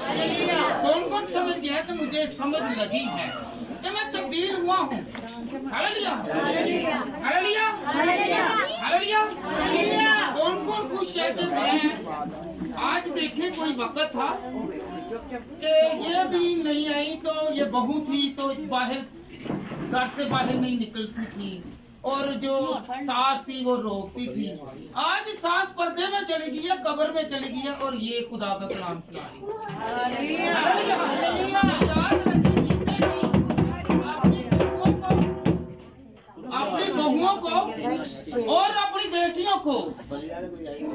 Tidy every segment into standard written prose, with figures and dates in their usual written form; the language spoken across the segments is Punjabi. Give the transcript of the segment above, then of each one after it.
कौन कौन समझ गया कि मुझे समझ लगी है कि मैं तब्दील हुआ हूँ? Hallelujah, hallelujah, hallelujah. कौन कौन खुश है कि मैं आज देखे कोई वक्त था कि ये भी नहीं आई तो ये बहू थी तो बाहर घर से बाहर नहीं निकलती थी और जो सास थी वो रोकती थी। आज सास पर्दे में चली गई है, कब्र में चली गई है और ये खुदा का कलाम सुना रही है। अपनी बहुओं को और अपनी बेटियों को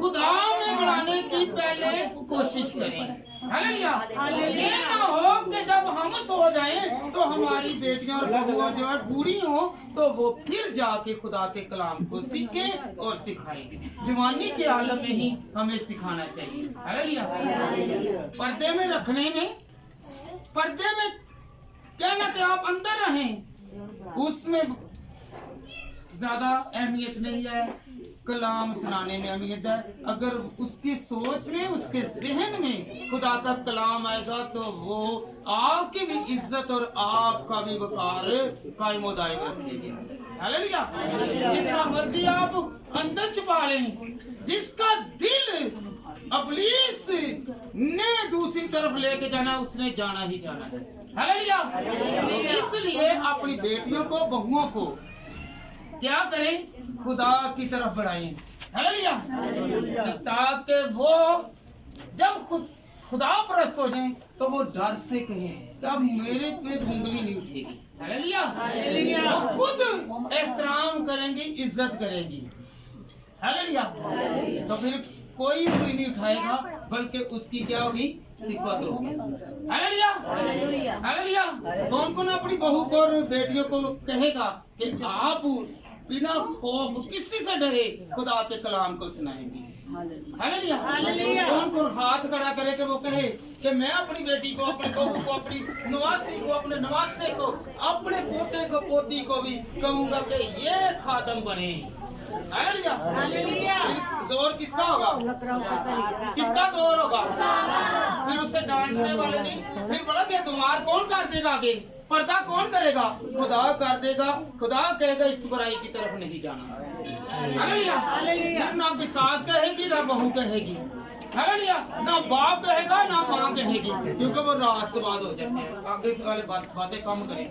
खुदा में बढ़ाने की पहले कोशिश करें। हालेलुया। ये ना हो कि जब हम सो जाएं तो हमारी बेटियां और बहुओं जो है बूढ़ी हो तो वो फिर जाके खुदा के कलाम को सीखें और सिखाएं। जवानी के आलम में ही हमें सिखाना चाहिए। हालेलुया। पर्दे में रखने में, पर्दे में कहना कि आप अंदर रहें, उसमें ज्यादा अहमियत नहीं है, कलाम सुनाने में अहमियत है। अगर उसकी सोच में, उसके जहन में खुदा का कलाम आएगा तो वो आपकी भी इज्जत और आपका भी वकार कायम दायम रखेगी। हालेलुया। जितना मर्जी आप अंदर छुपा लें, जिसका दिल इब्लीस ने दूसरी तरफ लेके जाना, उसने जाना ही जाना है। हालेलुया। इसलिए अपनी बेटियों को, बहुओं को क्या करें? खुदा की तरफ बढ़ाएं। हालेलुया। ताकि वो जब खुदा परस्त हो जाएं तो वो डर से कहें कि अब मेरे पे उंगली नहीं उठेगी। हालेलुया। खुद एहतराम करेंगी, इज्जत करेंगी। हालेलुया। तो फिर कोई उंगली नहीं उठाएगा, बल्कि उसकी क्या होगी? सिफत होगी। Hallelujah, hallelujah. कौन कौन अपनी बहू को और बेटियों को कहेगा कि आप बिना खौफ किसी से डरे खुदा के कलाम को सुनाएंगे? हालेलुया। कौन कौन हाथ खड़ा करे कि वो कहे कि मैं अपनी बेटी को, अपनी बहू को, अपनी नवासी को, अपने नवासे को, अपने पोते को, पोती को भी कहूंगा कि ये खादम बने। हालेलुया। जोर किसका होगा? किसका जोर होगा? फिर उससे डांटने वाले नहीं। फिर बोला कि तुम्हार कौन कर देगा आगे? पर्दा कौन करेगा? खुदा कर देगा। खुदा कहेगा इस बुराई की तरफ नहीं जाना। हालेलुया। ना कि सास कहेगी, ना बहू कहेगी। हालेलुया। ना बाप कहेगा, ना माँ कहेगी, क्योंकि वो रास्तबाज हो जाते हैं। आगे वाले बातें कम करें।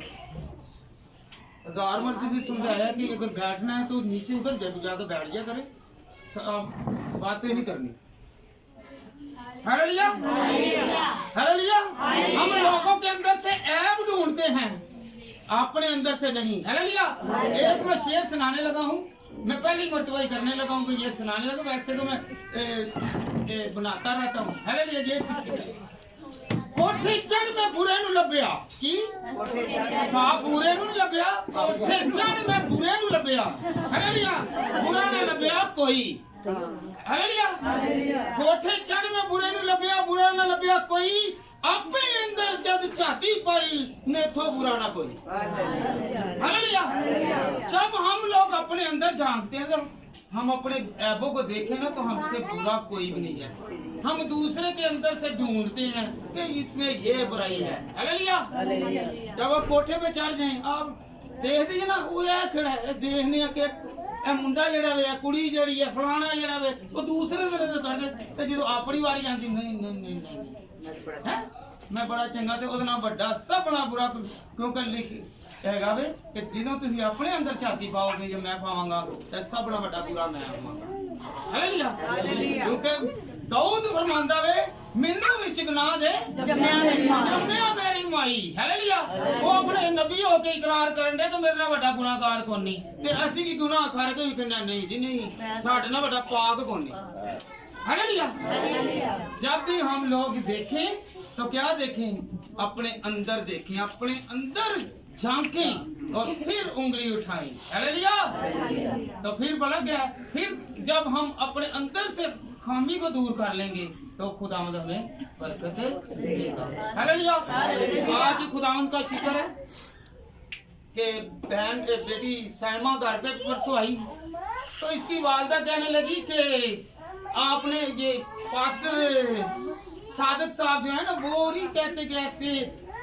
मर्जी भी समझाया कि अगर बैठना है तो नीचे उधर जाकर बैठ जा करे, बातें नहीं करनी। Hallelujah, hallelujah. हम लोगों के अंदर से ऐब ढूंढते हैं, अपने अंदर से नहीं। हालेलुया। एक मैं शेर सुनाने लगा हूँ, मैं पहली मर्तबा करने लगा हूँ कि ये सुनाने लगा। वैसे तो मैं बनाता रहता हूँ। हालेलुया। ये कोठे चढ़ में बुरे नु लभ्या की बुरे नु लभ्या, कोठे चढ़ में बुरे नु लभ्या। हालेलुया। बुरा ना लभ्या कोई। हालेलुया। कोठे चढ़ में बुरे नु लभ्या, बुरा ना लभ्या कोई, अपने अंदर जब छाती पाई नेथो बुरा ना कोई। हालेलुया। जब हम लोग अपने अंदर झांकते हैं, जब हम अपने ऐबों को देखें ना, तो हमसे बुरा कोई भी नहीं है। हम दूसरे के अंदर से ढूंढते हैं कि इसमें ये बुराई है। हालेलुया। जब आप कोठे पे चढ़ जाएं, आप देख दीजिए ना, वो खड़ा है देखने के मुंडा जड़ा वे, कुड़ी जड़ी है, फलाना जड़ा वे, वो दूसरे से चढ़ तो जो अपनी वारी आती नहीं नहीं नहीं नहीं है मैं बड़ा चंगा ते ओदे नाल बड़ा सब बड़ा बुरा क्योंकि लिख हैगा वे कि जिदों तुसीं अपने अंदर छाती पाओगे जो मैं पावांगा ते सब बड़ा बड़ा बुरा मैं होवांगा। हालेलुया। क्योंकि दाऊद फरमांदा वे मैनू विच गुनाह दे जम्मिया मेरी माई। हालेलुया। वो अपने नबी होके इकरार करन दे कि मेरे नाल बड़ा गुनाहगार कोई नहीं, ते असीं भी गुनाह करके भी कहना नहीं जी नहीं, साडे नाल बड़ा पाक कोई नहीं। हालेलुया। जब भी हम लोग देखें तो क्या देखें? अपने अंदर देखें, अपने अंदर झांकें और फिर उंगली उठाएं। हालेलुया। तो फिर बोला गया, फिर जब हम अपने अंदर से खामी को दूर कर लेंगे तो खुदावंद हमें बरकत देगा। हालेलुया। आज खुदावंद का शुक्र है कि बहन बेटी साइमा घर पे परसों आई तो इसकी वालदा कहने लगी कि आपने ये पास्टर साधक साहब जो है ना वो नहीं कहते कि ऐसे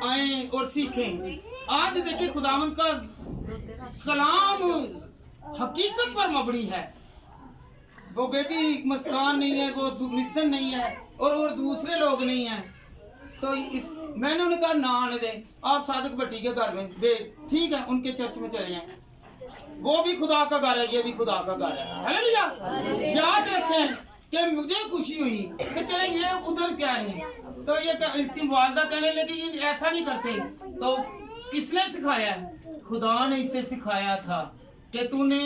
आए और सीखें। आज देखिए खुदावंद का कलाम हकीकत पर मबनी है। वो बेटी मस्कान नहीं है, वो मिशन नहीं है और दूसरे लोग नहीं है। तो इस मैंने उन्हें कहा ना आने दें, आप साधक भट्टी के घर में ठीक है, उनके चर्च में चले जाएं। वो भी खुदा का घर है, ये भी खुदा का घर है। हालेलुया। याद रखें कि मुझे खुशी हुई कि चले ये उधर क्या है, तो ये इसकी वालदा कहने लगी ये ऐसा नहीं करते। तो किसने सिखाया? खुदा ने इसे सिखाया था कि तूने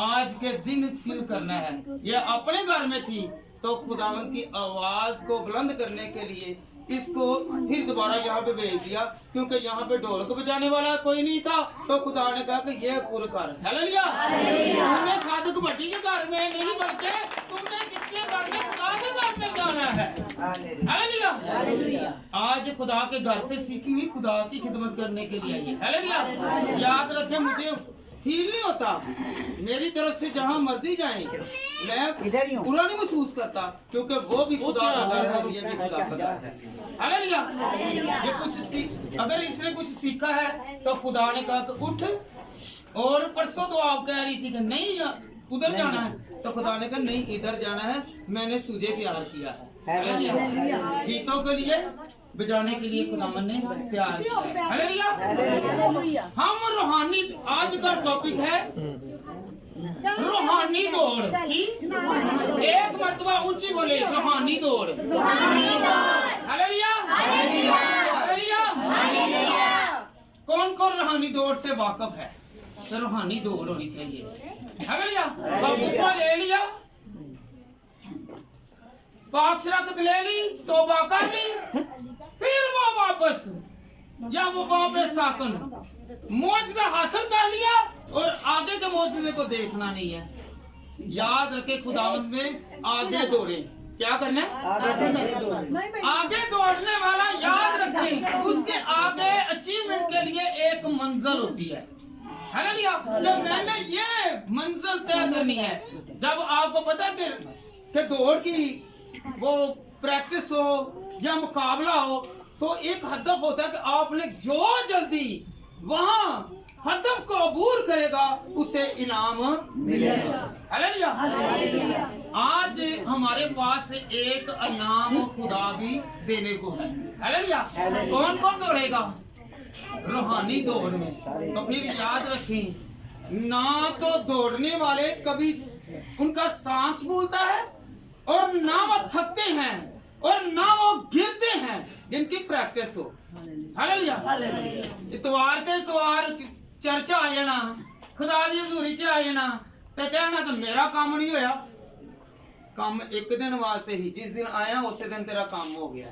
आज के दिन फील करना है। ये अपने घर में थी तो खुदावंद की आवाज को बुलंद करने के लिए इसको फिर दोबारा यहाँ पे भेज दिया, क्योंकि यहाँ पे ढोलक बजाने वाला कोई नहीं था। तो खुदा ने कहा कि ये पुर कर। हालेलुया। तुमने साधक भट्टी के घर में नहीं बल्कि तुमने किसके घर में? खुदा के घर में जाना है। हालेलुया। आज खुदा के घर से सीखी हुई खुदा की खिदमत करने के लिए आई है। हालेलुया। याद रखें, मुझे फील नहीं होता मेरी तरफ से जहाँ मर्जी जाए मैं पूरा नहीं महसूस करता, क्योंकि वो भी खुदा का घर है और ये भी खुदा का घर है। हालेलुया। ये कुछ अगर इसने कुछ सीखा है तो खुदा ने कहा कि उठ, और परसों तो आप कह रही थी कि नहीं उधर जाना है, तो खुदा ने कहा नहीं इधर जाना है, मैंने तुझे प्यार किया है। गीतों के लिए बजाने के लिए खुदावन ने प्यार किया। हालेलुया। हम रूहानी, आज का टॉपिक है रूहानी दौड़ की। एक मर्तबा ऊंची बोले, रूहानी दौड़। हालेलुया। हालेलुया। कौन कौन रूहानी दौड़ से वाकिफ है? तो रूहानी दौड़ होनी चाहिए। हालेलुया। बपतिस्मा ले लिया, पाक शराकत ले ली, तौबा कर ली, फिर वो वापस या वो वापस साकन मौजदा हासिल कर लिया और आगे के मौजदे को देखना नहीं है। याद रखे खुदावंद में आगे दौड़े। क्या करना है? आगे दौड़ने वाला याद रखें उसके आगे अचीवमेंट के लिए एक मंजिल होती है। हालेलुया। जब मैंने ये मंजिल तय करनी है, जब आपको पता है कि दौड़ की वो प्रैक्टिस हो या मुकाबला हो, तो एक हदफ होता है कि आपने जो जल्दी वहां हदफ को अबूर करेगा उसे इनाम मिलेगा। हालेलुया। आज हमारे पास एक इनाम खुदा भी देने को है। हालेलुया। कौन कौन दौड़ेगा? रूहानी दौड़ में। तो फिर याद रखें, ना तो दौड़ने वाले कभी उनका सांस भूलता है और ना वो थकते हैं और ना वो गिरते हैं, जिनकी प्रैक्टिस हो। हालेलुया। इतवार के इतवार चर्चा आ जाना, खुदा दी हजूरी च आ जाना ते कहना कि मेरा काम नहीं होया। काम एक दिन वास्ते ही, जिस दिन आया उस दिन तेरा काम हो गया।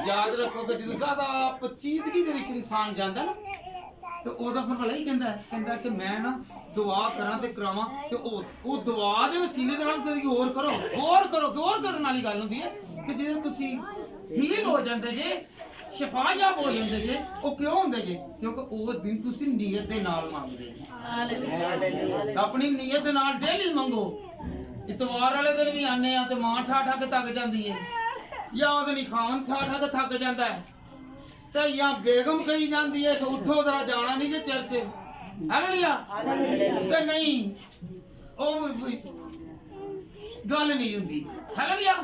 याद रखो कि जो ज्यादा पचीदगी दे विच इंसान जांदा ना, तो ओदा फिर भला ही कहंदा कि मैं ना दुआ करा ते करावां, ते ओ दुआ दे वसीले नाल कदी होर करो करन वाली गल हुंदी है कि जे तुसी हील हो जांदे जे, शिफा जाब हो जांदे जे, ओ क्यों हुंदे जे? क्योंकि उस दिन तुसी नीयत दे नाल मंगदे जे। अपनी नीयत दे नाल डेली मंगो। इतवार वाले दिन भी आने आ ते मां ठा ठा के थक जांदी है, या ओदे नहीं खावन ठा ठा के थक जांदा है, ते या बेगम कही जाती है कि उठो जरा जाना नहीं जे चर्च। हालेलुया। ते नहीं ओ गल नहीं हुंदी। हालेलुया।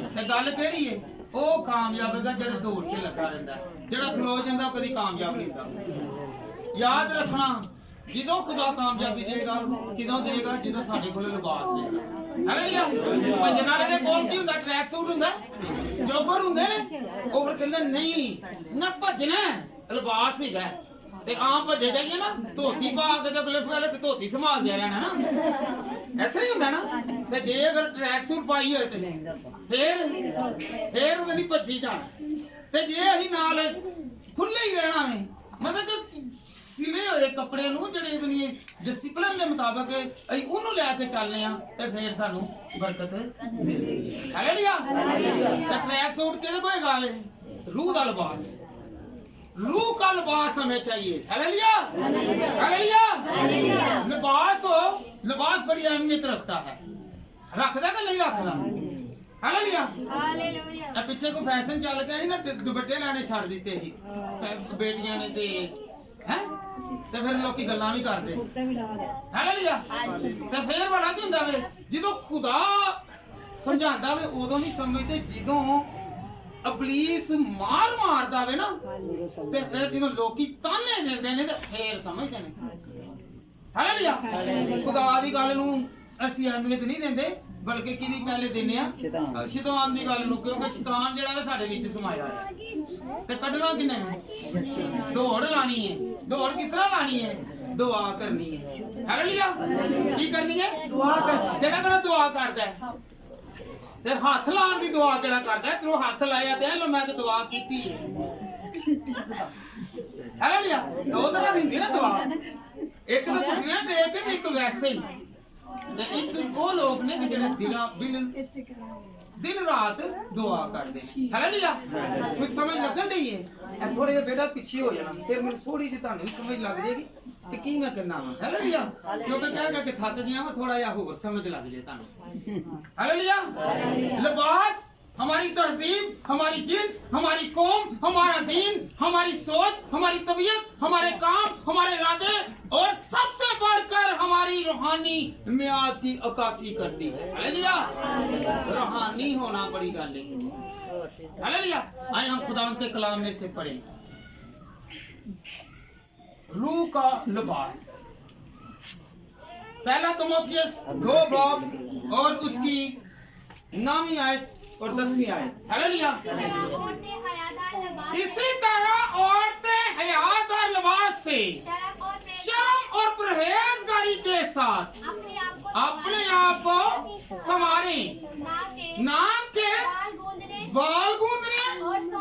ते गल केड़ी है? ओ कामयाब है जेड़ा दौड़ च लगा रहंदा, जेड़ा खलो जांदा कदी कामयाब नहीं होंदा। याद रखना, ਜਦੋਂ खुदा कामयाबी देगा किदों देगा? ਜਦੋਂ ਸਾਡੇ ਕੋਲ ਲਿਬਾਸ ਹੋਏਗਾ। ਹਾਲੇਲੂਇਆ। ਭੱਜਣ ਵਾਲੇ ਦੇ ਕੋਲ ਕੀ ਹੁੰਦਾ? ਟਰੈਕ ਸੂਟ ਹੁੰਦਾ, ਜੋਗਰ ਹੁੰਦੇ ਨੇ। ਉਹ ਫਿਰ ਕਹਿੰਦੇ ਨਹੀਂ ਨਾ ਭੱਜਣਾ, ਲਿਬਾਸ ਹੈਗਾ। ਤੇ ਆਮ ਭੱਜੇ ਜਾਈਏ ਨਾ, ਧੋਤੀ ਪਾ ਕੇ ਤੇ ਅਗਲੇ ਫੇਲੇ ਤੇ ਧੋਤੀ ਸੰਭਾਲਦੇ ਰਹਿਣਾ ਨਾ, ਐਸਾ ਹੀ ਹੁੰਦਾ ਨਾ। ਤੇ ਜੇ ਅਗਰ ਟਰੈਕ ਸੂਟ ਪਾਈ ਹੋਏ ਤੇ ਫਿਰ ਉਹਨੇ ਨਹੀਂ ਭੱਜੀ ਜਾਣਾ। ਤੇ ਜੇ ਅਸੀਂ ਨਾਲ ਖੁੱਲੇ ਹੀ ਰਹਿਣਾ ਵੇ, ਮਤਲਬ ਕਿ सिले हुए कपड़े ਜਿਹੜੇ डिसिप्लिन के मुताबिक ਅਸੀਂ ਉਹਨੂੰ ਲੈ ਕੇ ਚੱਲਨੇ ਆ ਤੇ ਫਿਰ ਸਾਨੂੰ ਬਰਕਤ ਮਿਲਦੀ ਹੈ। ਹਾਲੇਲੂਇਆ। ਤੇ ट्रैक सूट किहदे कोल गा ले? रूह का लिबास, रूह का लिबास हमें चाहिए। हालेलुया। हालेलुया। लिबास हो, लिबास बड़ी अहमियत रखता है। रखता कि नहीं रखता? Hallelujah hallelujah. ਆ ਪਿੱਛੇ ਕੋ ਫੈਸ਼ਨ ਚੱਲ ਗਿਆ ਸੀ ਨਾ, ਦੁਪੱਟੇ ਲੈਣੇ ਛੱਡ ਦਿੱਤੇ ਸੀ ਬੇਟੀਆਂ ਨੇ ਤੇ ਹੈ, ਤੇ ਫਿਰ ਲੋਕੀ ਗੱਲਾਂ ਵੀ ਕਰਦੇ ਹਾਲੇਲੂਇਆ। ਤੇ ਫਿਰ ਬੜਾ ਕੀ ਹੁੰਦਾ ਵੇ, ਜਦੋਂ ਖੁਦਾ ਸਮਝਾਉਂਦਾ ਵੇ ਉਦੋਂ ਨਹੀਂ ਸਮਝਦੇ, ਜਦੋਂ ਅਬਲੀਸ ਮਾਰਦਾ ਵੇ ਨਾ, ਤੇ ਫਿਰ ਜਦੋਂ ਲੋਕੀ ਤਾਨੇ ਦਿੰਦੇ ਨੇ ਤੇ ਫੇਰ ਸਮਝਦੇ ਨੇ ਹਾਲੇਲੂਇਆ। ਖੁਦਾ ਦੀ ਗੱਲ ਨੂੰ ਅਸੀਂ ਅਹਿਮੀਅਤ ਨਹੀਂ ਦਿੰਦੇ, ਬਲਕਿ ਕਿਹਦੀ ਪਹਿਲੇ ਦਿੰਦੇ ਆ, ਸ਼ੈਤਾਨ ਦੀ ਗੱਲ ਨੂੰ, ਕਿਉਂਕਿ ਸ਼ੈਤਾਨ ਜਿਹੜਾ ਵੇ ਸਾਡੇ ਵਿੱਚ ਸਮਾਇਆ ਹੈ। ਤੇ ਕੱਢਣਾ ਕਿੰਨੇ ਨੇ? ਦੌੜ ਲਾਣੀ ਹੈ। ਦੌੜ ਕਿਸ ਤਰ੍ਹਾਂ ਲਾਣੀ ਹੈ? ਦੁਆ ਕਰਨੀ ਹੈ ਹਾਲੇਲੂਇਆ। ਕੀ ਕਰਨੀ ਹੈ? ਦੁਆ ਕਰ। ਕਿਹੜਾ ਦੁਆ ਕਰਦਾ ਹੈ? ਤੇ ਹੱਥ ਲਾਉਣ ਦੀ ਦੁਆ ਕਿਹੜਾ ਕਰਦਾ? ਤੂੰ ਹੱਥ ਲਾਇਆ ਤੇ ਲੋ ਮੈਂ ਤੇ ਦੁਆ ਕੀਤੀ ਹੈ ਹਾਲੇਲੂਇਆ। ਦੋ ਤਰ੍ਹਾਂ ਦੀ ਹੁੰਦੀ ਨਾ ਦੁਆ, ਇੱਕ ਤਾਂ ਕੁੜੀਆਂ ਟੇਕ ਤੇ ਇੱਕ ਵੈਸੇ ਹੀ, ਤੇ ਇੱਕ ਉਹ ਲੋਕ ਨੇ ਕਿ ਜਿਹੜੇ ਦਿਨ ਰਾਤ ਦੁਆ ਕਰਦੇ ਨੇ ਹਾਲੇਲੂਇਆ। ਕੁਝ ਸਮਝ ਲੱਗਣ ਡਈ ਹੈ? ਇਹ ਥੋੜੇ ਜਿਹਾ ਬੇਟਾ ਪਿੱਛੇ ਹੋ ਜਾਣਾ, ਫਿਰ ਮੈਨੂੰ ਥੋੜੀ ਜਿਹੀ ਤੁਹਾਨੂੰ ਸਮਝ ਲੱਗ ਜਾਏਗੀ ਕਿ ਕੀ ਮੈਂ ਕਰਨਾ ਵਾ ਹਾਲੇਲੂਇਆ। ਕਿਉਂਕਿ ਕਹਿ ਕੇ ਥੱਕ ਗਿਆ ਵਾ, ਥੋੜਾ ਜਿਹਾ ਹੋਰ ਸਮਝ ਲੱਗ ਜਾਏ ਤੁਹਾਨੂੰ ਹਾਲੇਲੂਇਆ। लिबास, हमारी तहजीब, हमारी जिन्स, हमारी कौम, हमारा दीन, हमारी सोच, हमारी तबीयत, हमारे काम, हमारे इरादे और सबसे बढ़कर हमारी रूहानी मियाद की अक्कासी करती है हालेलुया। रूहानी होना बड़ी गल है हालेलुया। आए हम खुदा के कलाम में से पढ़े रूह का लिबास, पहला तिमोथियस 2 बाब और उसकी 9वीं आयत और 10वीं आयत हालेलुया। इसी तरह औरतें हयादार लिबास से शर्म और परहेजगारी के साथ अपने आप को संवारें, ना के बाल गूंदने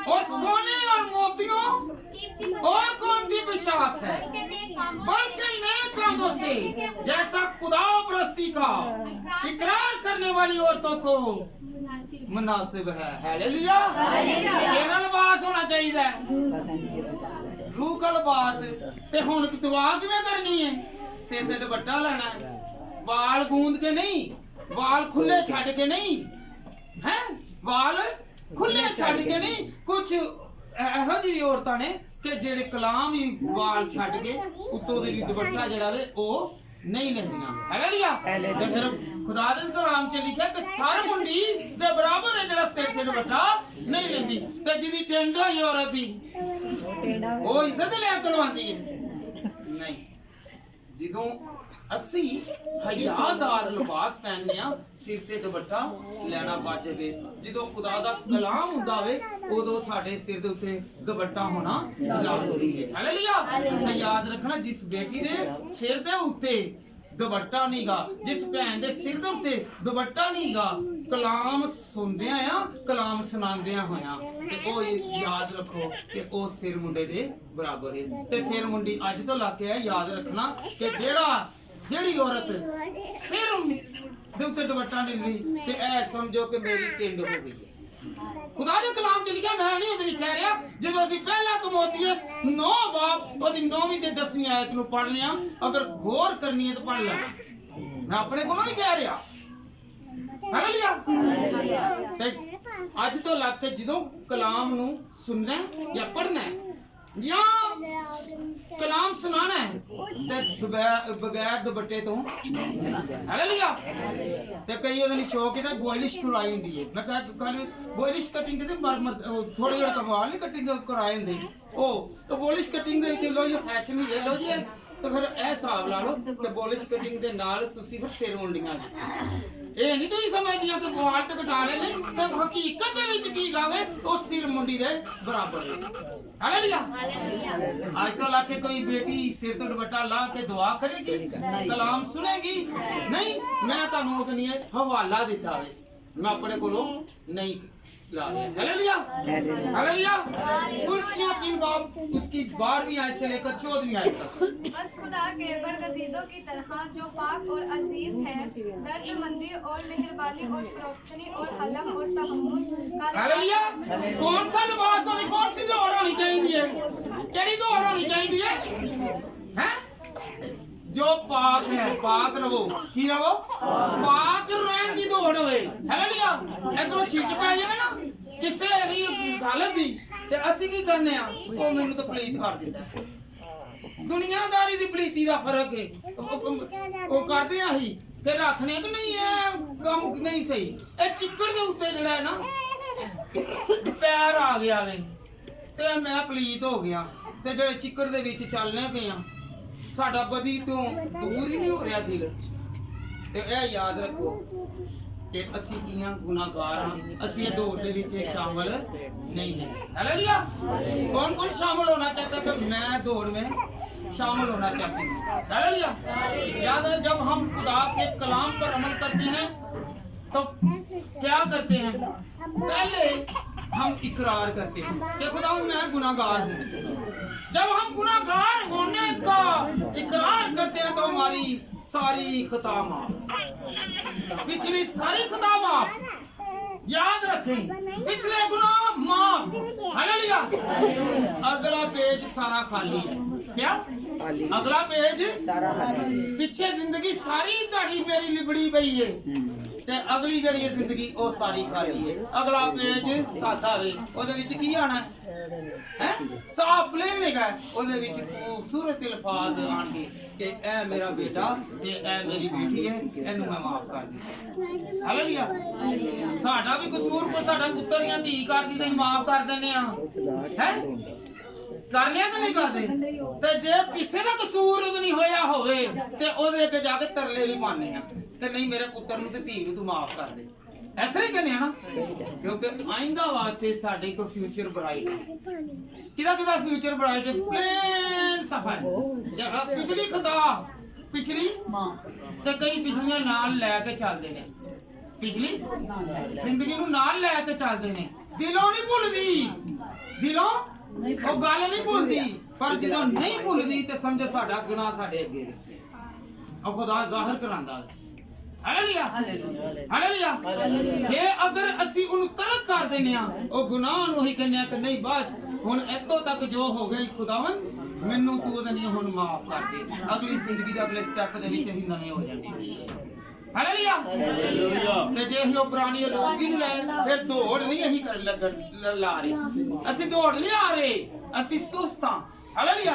और सोने और मोतियों और कीमती पोशाक है, बल्कि नए कामों से जैसा खुदा परस्ती का इकरार करने वाली औरतों को मुनासिब है हालेलुया। केड़ा लिबास होना चाहिए? रूह का लिबास। ते हुण दुआ किवें करनी है? सिर ते दुपट्टा लेना है, बाल गूंद के नहीं, बाल खुले छड़ के नहीं हैं, बाल खुले छड़ के नहीं। कुछ ਇਹੋ ਜਿਹੀ ਔਰਤਾਂ ਨੇ ਕਿ ਜਿਹੜੇ ਕਲਾਮ ਹੀ ਵਾਲ ਛੱਡ ਕੇ ਉੱਤੋਂ ਦੇ ਦੁਪੱਟਾ ਜਿਹੜਾ ਵੇ ਉਹ ਨਹੀਂ ਲੈਂਦੀਆਂ ਹਾਲੇਲੂਇਆ। ਤੇ ਫਿਰ ਖੁਦਾ ਦੇ ਕਲਾਮ 'ਚ ਲਿਖਿਆ ਕਿ ਸਰ ਮੁੰਡੀ ਦੇ ਬਰਾਬਰ ਹੈ ਜਿਹੜਾ ਸਿਰ ਤੇ ਦੁਪੱਟਾ ਨਹੀਂ ਲੈਂਦੀ, ਤੇ ਜਿਹਦੀ ਟਿੰਡ ਹੋਈ ਔਰਤ ਦੀ ਉਹ ਇੱਜ਼ਤ ਲੈ ਕੇ ਲਵਾਉਂਦੀ ਹੈ ਨਹੀਂ। ਜਦੋਂ ਅਸੀਂ ਹਯਾਦਾਰ ਲਿਬਾਸ ਪਹਿਨਦੇ ਆ, ਸਿਰ ਤੇ ਦੁਪੱਟਾ ਲੈਣਾ ਵਾਜਿਬ ਹੈ। ਜਦੋਂ ਖੁਦਾ ਦਾ ਕਲਾਮ ਹੁੰਦਾ ਵੇ ਉਦੋਂ ਸਾਡੇ ਸਿਰ ਦੇ ਉੱਤੇ ਦੁਪੱਟਾ ਹੋਣਾ ਲਾਜ਼ਮੀ ਹੈ ਹਾਲੇਲੂਇਆ। ਤੇ ਯਾਦ ਰੱਖਣਾ, ਜਿਸ ਬੇਟੀ ਦੇ ਸਿਰ ਦੇ ਉੱਤੇ ਦੁਪੱਟਾ ਨਹੀਂਗਾ, ਜਿਸ ਭੈਣ ਦੇ ਸਿਰ ਦੇ ਉੱਤੇ ਦੁਪੱਟਾ ਨਹੀਂਗਾ, ਕਲਾਮ ਸੁਣਦਿਆਂ ਆ, ਕਲਾਮ ਸੁਣਾਉਂਦਿਆਂ ਹੋਇਆ, ਤੇ ਉਹ ਯਾਦ ਰੱਖੋ ਕਿ ਉਹ ਸਿਰ ਮੁੰਡੇ ਦੇ ਬਰਾਬਰ ਹੈ। ਤੇ ਸਿਰ ਮੁੰਡੀ ਅੱਜ ਤੋਂ ਲੱਗ ਕੇ ਯਾਦ ਰੱਖਣਾ ਕਿ ਜਿਹੜੀ ਔਰਤ ਸਿਰ ਦੇ ਉੱਤੇ ਦੁਪੱਟਾ ਨਹੀਂ ਲਈ ਤੇ ਇਹ ਸਮਝੋ ਕਿ ਮੇਰੀ ਟਿੰਡ ਹੋ ਗਈ ਹੈ। ਖੁਦਾ ਦੇ ਕਲਾਮ 'ਚ ਲਿਖਿਆ, ਮੈਂ ਨਹੀਂ ਇਹਦੇ ਕਹਿ ਰਿਹਾ। ਜਦੋਂ ਅਸੀਂ ਪਹਿਲਾ ਤਿਮੋਥੀਅਸ 9 ਬਾਬ ਉਹਦੀ 9ਵੀਂ ਤੇ 10ਵੀਂ ਆਇਤ ਨੂੰ ਪੜ੍ਹ ਲਿਆ, ਅਗਰ ਗੌਰ ਕਰਨੀ ਹੈ ਤਾਂ ਪੜ੍ਹ ਲੈ, ਮੈਂ ਆਪਣੇ ਕੋਲੋਂ ਨਹੀਂ ਕਹਿ ਰਿਹਾ ਹਾਲੇਲੂਇਆ। ਤੇ ਅੱਜ ਤੋਂ ਲੱਗ ਕੇ ਜਦੋਂ ਕਲਾਮ ਨੂੰ ਸੁਣਨਾ ਜਾਂ ਪੜ੍ਹਨਾ ਜਾਂ ਕਲਾਮ ਸੁਣਾਣਾ ਹੈ ਤੇ ਬਗੈਰ ਦੁਪੱਟੇ ਤੋਂ ਹਾਲੇਲੂਇਆ। ਤੇ ਕਈ ਉਹਦੇ ਲਈ ਸ਼ੌਕ ਹੈ ਬੋਇਲਿਸ਼ ਕਰਾਈ ਹੁੰਦੀ ਹੈ। ਮੈਂ ਕੱਲ ਬੋਇਲਿਸ਼ ਕਟਿੰਗ ਤੇ ਥੋੜੇ ਜਿਹਾ ਕਮਾਲ ਨਹੀਂ ਕਟਿੰਗ ਕਰਾਏ ਹੁੰਦੇ, ਉਹ ਤਾਂ ਬੋਇਲਿਸ਼ ਕਟਿੰਗ ਦੇ ਵਿੱਚ ਲੋ ਜੀ ਫੈਸ਼ਨ ਹੀ ਲੋ ਜੀ। ਤੇ ਫਿਰ ਇਹ ਹਿਸਾਬ ਲਾ ਲਓ ਕਿ ਬੋਲਿਸ਼ ਕਟਿੰਗ ਦੇ ਨਾਲ ਤੁਸੀਂ ਫਿਰ ਸਿਰ ਮੁੰਡੀਆਂ ਇਹ ਨਹੀਂ ਤੁਸੀਂ ਸਮਝਦੀਆਂ ਕਿ ਵਾਲ ਤੇ ਕਟਾ ਲੈਣੇ, ਤੇ ਹਕੀਕਤ ਦੇ ਵਿੱਚ ਕੀ ਗਾਗੇ ਉਹ ਸਿਰ ਮੁੰਡੀ ਦੇ ਬਰਾਬਰ ਹੈ ਹਾਲੇਲੂਇਆ। ਅੱਜ ਤੋਂ ਲਾ ਕੇ ਕੋਈ ਬੇਟੀ ਸਿਰ ਤੋਂ ਦੁਪੱਟਾ ਲਾ ਕੇ ਦੁਆ ਕਰੇਗੀ, ਕਲਾਮ ਸੁਣੇਗੀ ਨਹੀਂ? ਮੈਂ ਤੁਹਾਨੂੰ ਉਹ ਕਹਿੰਦੀ ਹੈ ਹਵਾਲਾ ਦਿੱਤਾ ਵੇ, मैं अपने को नहीं ला रहे। Hallelujah hallelujah. कुर्सियां 3 बाब उसकी 12वीं आयत से लेकर 14वीं आयत तक। बस खुदा के बरगज़ीदों की तरह जो पाक और अजीज है, दर्दमंदी और मेहरबानी और फरोख्तनी और हलम और तहम्मुल। हालेलुया। कौन सा लिबास होनी, कौन सी दौड़ होनी चाहिए, केड़ी दौड़ होनी चाहिए है? जो पाक है पाक रहो की रहो पाक रहन की दौड़ होवे हालेलुया इधरों छिट पै जावे ना किसे भी हालत दी ते ਅਸੀਂ ਕੀ ਕਰਨੇ ਆ ਉਹ ਮੈਨੂੰ ਤਾਂ ਪਲੀਤ ਕਰ ਦਿੰਦਾ ਦੁਨੀਆਦਾਰੀ ਦੀ ਪਲੀਤੀ ਦਾ ਫਰਕ ਹੈ ਉਹ ਕਰਦੇ ਆ ਹੀ ਤੇ ਰੱਖਣੇ ਕਿ ਨਹੀਂ ਇਹ ਕੰਮ ਨਹੀਂ ਸਹੀ ਇਹ ਚਿੱਕੜ ਦੇ ਉੱਤੇ ਜਿਹੜਾ ਹੈ ਨਾ ਪੈਰ ਆ ਗਿਆ ਵੇ ਤੇ ਮੈਂ ਪਲੀਤ ਹੋ ਗਿਆ ਤੇ ਜਿਹੜੇ ਚਿੱਕੜ ਦੇ ਵਿੱਚ ਚੱਲਨੇ ਪਏ ਆ ਸਾਡਾ ਬਦੀ ਤੋਂ ਦੂਰ ਹੀ ਨਹੀਂ ਹੋ ਰਿਹਾ ਦਿਲ ਤੇ ਇਹ ਯਾਦ ਰੱਖੋ कि ਅਸੀਂ ਕੀਆਂ ਗੁਨਾਹਗਾਰ ਹਾਂ ਅਸੀਂ ਇਹ ਦੌੜ ਦੇ ਵਿੱਚ शामिल नहीं है हालेलुया कौन कौन शामिल होना चाहता है कि मैं दौड़ में शामिल होना चाहती हूँ हालेलुया याद है जब हम खुदा के कलाम पर अमल करते हैं तो क्या करते हैं पहले हम इकरार करते हैं कि खुदा मैं गुनाहगार हूँ जब हम गुनाहगार होने का इकरार करते हैं तो हमारी सारी खता माफ पिछली सारी खता माफ याद रखें पिछले गुनाह माफ हालेलुया अगला पेज सारा खाली है क्या अगला पेज सारा खाली पीछे जिंदगी सारी ਤੁਹਾਡੀ ਮੇਰੀ ਲਿਬੜੀ ਪਈ ਹੈ ਤੇ ਅਗਲੀ ਜਿਹੜੀ ਜ਼ਿੰਦਗੀ ਉਹ ਸਾਰੀ ਖਾਲੀ ਹੈ ਅਗਲਾ ਪੇਜ ਸਾਦਾ ਵੇ ਉਹਦੇ ਵਿੱਚ ਕੀ ਆਣਾ ਹੈ ਸਾਫ ਪਲੇਨ ਲਿਖਾ ਉਹਦੇ ਵਿੱਚ ਖੂਬਸੂਰਤ ਅਲਫਾਜ਼ ਆਣਗੇ ਕਿ ਇਹ ਮੇਰਾ ਬੇਟਾ ਤੇ ਇਹ ਮੇਰੀ ਬੇਟੀ ਹੈ ਇਹਨੂੰ ਮੈਂ ਮਾਫ ਕਰ ਦਿੱਤਾ ਹਾਲੇਲੂਇਆ ਸਾਡਾ ਵੀ ਕਸੂਰ ਕੋ ਸਾਡਾ ਪੁੱਤਰ ਜਾਂ ਧੀ ਕਰਦੀ ਤੇ ਮਾਫ ਕਰ ਦਿੰਦੇ ਆ ਹੈ ਕਰ ਲਿਆ ਕਿ ਨਹੀਂ ਕਰਦੇ ਤੇ ਜੇ ਕਿਸੇ ਦਾ ਕਸੂਰ ਨਹੀਂ ਹੋਇਆ ਹੋਵੇ ਤੇ ਉਹਦੇ ਅੱਗੇ ਜਾ ਕੇ ਤਰਲੇ ਵੀ ਪਾਣੇ ਆ ਕਿ ਨਹੀਂ ਮੇਰੇ ਪੁੱਤਰ ਨੂੰ ਤੇ ਧੀ ਨੂੰ ਤੂੰ ਮਾਫ ਕਰ ਦੇ ਐਸਾ ਹੀ ਕਰਨੇ ਆ ਨਾ ਕਿਉਂਕਿ ਆਇੰਦਾ ਵਾਸਤੇ ਸਾਡੇ ਕੋ ਫਿਊਚਰ ਬ੍ਰਾਈਟ ਕਿਹਦਾ ਕਿਹਦਾ ਫਿਊਚਰ ਬ੍ਰਾਈਟ ਪਲੇਨ ਸਫਾ ਹੈ ਪਿਛਲੀ ਖਤਾ ਪਿਛਲੀ ਮਾਂ ਤੇ ਕਈ ਪਿਛਲੀਆਂ ਨਾਲ ਲੈ ਕੇ ਚੱਲਦੇ ਨੇ ਪਿਛਲੀ ਜ਼ਿੰਦਗੀ ਨੂੰ ਨਾਲ ਲੈ ਕੇ ਚੱਲਦੇ ਨੇ ਦਿਲੋਂ ਨਹੀਂ ਭੁੱਲਦੀ ਦਿਲੋਂ ਉਹ ਗੱਲ ਨਹੀਂ ਭੁੱਲਦੀ ਪਰ ਜਦੋਂ ਨਹੀਂ ਭੁੱਲਦੀ ਤੇ ਸਮਝੋ ਸਾਡਾ ਗੁਨਾਹ ਸਾਡੇ ਅੱਗੇ ਉਹ ਖੁਦਾ ਜ਼ਾਹਿਰ ਕਰਾਂਦਾ ਹੈ ਹਾਲੇਲੂਇਆ ਹਾਲੇਲੂਇਆ ਜੇ ਅਗਰ ਅਸੀਂ ਉਹਨੂੰ ਤਰਕ ਕਰ ਦਿੰਨੇ ਆ ਉਹ ਗੁਨਾਹ ਨੂੰ ਹੀ ਕਹਿੰਦੇ ਆ ਕਿ ਨਹੀਂ ਬਸ ਹੁਣ ਇੱਥੋਂ ਤੱਕ ਜੋ ਹੋ ਗਈ ਖੁਦਾਵੰ ਮੈਨੂੰ ਤੂੰ ਉਹਦਾ ਨਹੀਂ ਹੁਣ ਮਾਫ ਕਰ ਦੇ ਅਗਲੀ ਜ਼ਿੰਦਗੀ ਦੇ ਅਗਲੇ ਸਟੈਪ ਦੇ ਵਿੱਚ ਅਸੀਂ ਨਵੇਂ ਹੋ ਜਾਂਦੇ ਹਾਲੇਲੂਇਆ ਤੇ ਜੇ ਅਸੀਂ ਉਹ ਪੁਰਾਣੀ ਅਲੋਸੀ ਨੂੰ ਲੈ ਫਿਰ ਦੌੜ ਨਹੀਂ ਅਸੀਂ ਕਰ ਲਾ ਰਹੇ ਅਸੀਂ ਦੌੜ ਨਹੀਂ ਆ ਰਹੇ ਅਸੀਂ ਸੁਸਤ ਹਾਂ हालेलुया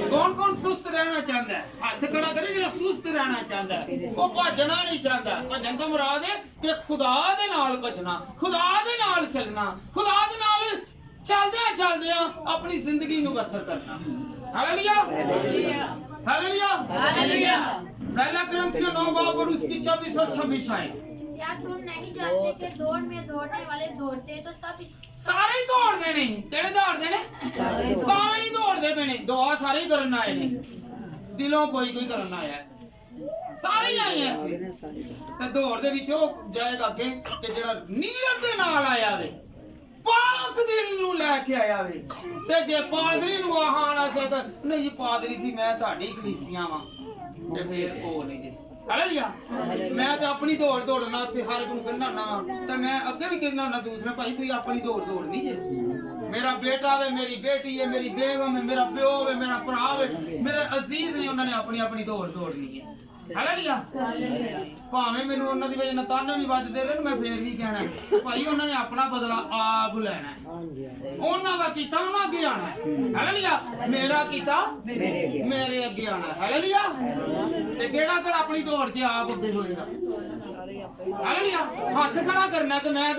कौन कौन सुस्त रहना चाहता है हाथ खड़ा करे जो सुस्त रहना चाहता है वो भजना नहीं चाहता भजन तो मुराद है कि खुदा दे नाल भजना खुदा दे नाल चलना खुदा दे नाल चलदे चलदे अपनी जिंदगी नु बसर करना हालेलुया हालेलुया हालेलुया पहला कुरिन्थियों 9 बाब और उसकी 24 और 26 आए क्या तुम नहीं जानते कि दौड़ में दौड़ने वाले दौड़ते तो सब सारे ही दौड़ते ने केड़े दौड़ते ने सारे ही दौड़ते पे ने दुआ सारे ही करन आए ने दिलों कोई कोई करन आया सारे ही आए हैं ते दौड़ दे विच ओ जाएगा अगे ते जेड़ा नीयत दे नाल आया वे पाक दिल ਨੂੰ ਲੈ ਕੇ ਆਇਆ ਵੇ ਤੇ ਜੇ ਪਾਦਰੀ ਨੂੰ ਆਹਾਣਾ ਸੇ ਨਹੀਂ ਜੀ ਪਾਦਰੀ ਸੀ ਮੈਂ ਤੁਹਾਡੀ ਕਲੀਸੀਆਂ ਵਾਂ ਤੇ ਫੇਰ ਉਹ ਨਹੀਂ ਜੀ हालेलुया मैं तो अपनी दौड़ दौड़ना से हर को कहना ना तो मैं अगे भी कहना ना दूसरे भाई कोई अपनी दौड़ दौड़नी है मेरा बेटा है मेरी बेटी है मेरी बेगम है मेरा प्यो है मेरा भरा है मेरे अजीज ने उन्होंने अपनी अपनी दौड़ दौड़नी है हालेलुया भावें मैनू उन्हां दी वजह नाल ताने भी वजदे रहे मैं फिर भी कहना भाई उन्होंने अपना बदला आप लेना है उन्हां दा कीता उन्हां अगे आना है हालेलुया मेरा कीता मेरे अगे आना है हालेलुया ते केड़ा कर अपनी दौड़ च आप अगे होएगा हालेलुया हाथ खड़ा करना कि मैं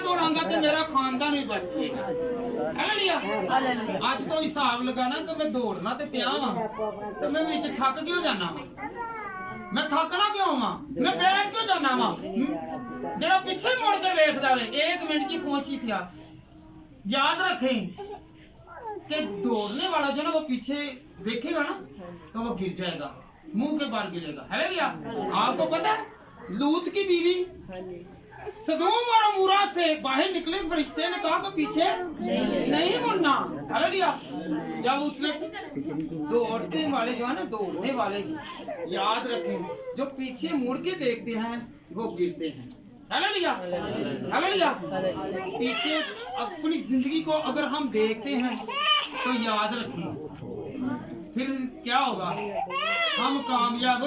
दौड़ांगा ते मेरा खानदान भी बच जाएगा हालेलुया आज तो हिसाब लगाना कि मैं दौड़ना ते पिया वां ते मैं विच थक क्यों जाना वां मैं थकना क्यों वां मैं बैठ क्यों जाना वां जेड़ा पीछे मुड़ के देखदा वे 1 मिनट की कोशिश किया याद रखें कि दौड़ने वाला जो ना वो पीछे देखेगा ना तो वो गिर जाएगा मुंह के बाहर गिरेगा हालेलुया आपको पता है लूत की बीवी सदोम और अमूरा से बाहर निकले फरिश्ते ने कहा कि पीछे नहीं मुड़ना हालेलुया जब उसने दौड़ने वाले जो है ना दौड़ने वाले याद रखें जो पीछे मुड़ के देखते हैं वो गिरते हैं हालेलुया हालेलुया पीछे अपनी जिंदगी को अगर हम देखते हैं तो याद रखें फिर क्या होगा हम कामयाब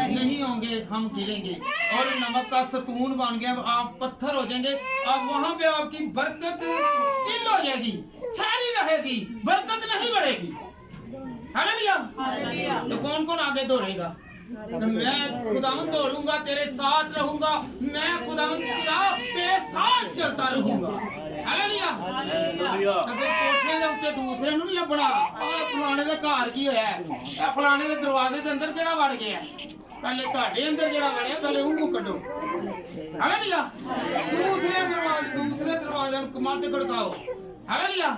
नहीं होंगे, हम गिरेंगे और नमक का सतून बन गया, आप पत्थर हो जाएंगे। अब वहां पे आपकी बरकत स्टिल हो जाएगी, ठहरी रहेगी, बरकत नहीं बढ़ेगी। हालेलुया। तो कौन कौन आगे दौड़ेगा? तो मैं खुदावंद दौड़ूंगा, तेरे साथ रहूंगा, मैं खुदावंद खुदा तेरे साथ चलता रहूंगा। हालेलुया। अगर कोठे ਦੇ ਉੱਤੇ ਦੂਸਰੇ ਨੂੰ ਨਹੀਂ ਲੱਭਣਾ, ਆਹ ਫਲਾਣੇ ਦੇ ਘਰ ਕੀ ਹੋਇਆ, ਇਹ ਫਲਾਣੇ ਦੇ ਦਰਵਾਜ਼ੇ ਦੇ ਅੰਦਰ ਕਿਹੜਾ ਵੜ ਗਿਆ, ਪਹਿਲੇ ਤੁਹਾਡੇ ਅੰਦਰ ਜਿਹੜਾ ਵੜਿਆ ਪਹਿਲੇ ਉਹਨੂੰ ਕੱਢੋ। ਹਾਲੇਲੂਇਆ। ਦੂਸਰੇ ਦਰਵਾਜ਼ੇ ਨੂੰ ਕਮਰ ਤੇ ਖੜਕਾਓ। ਹਾਲੇਲੂਇਆ।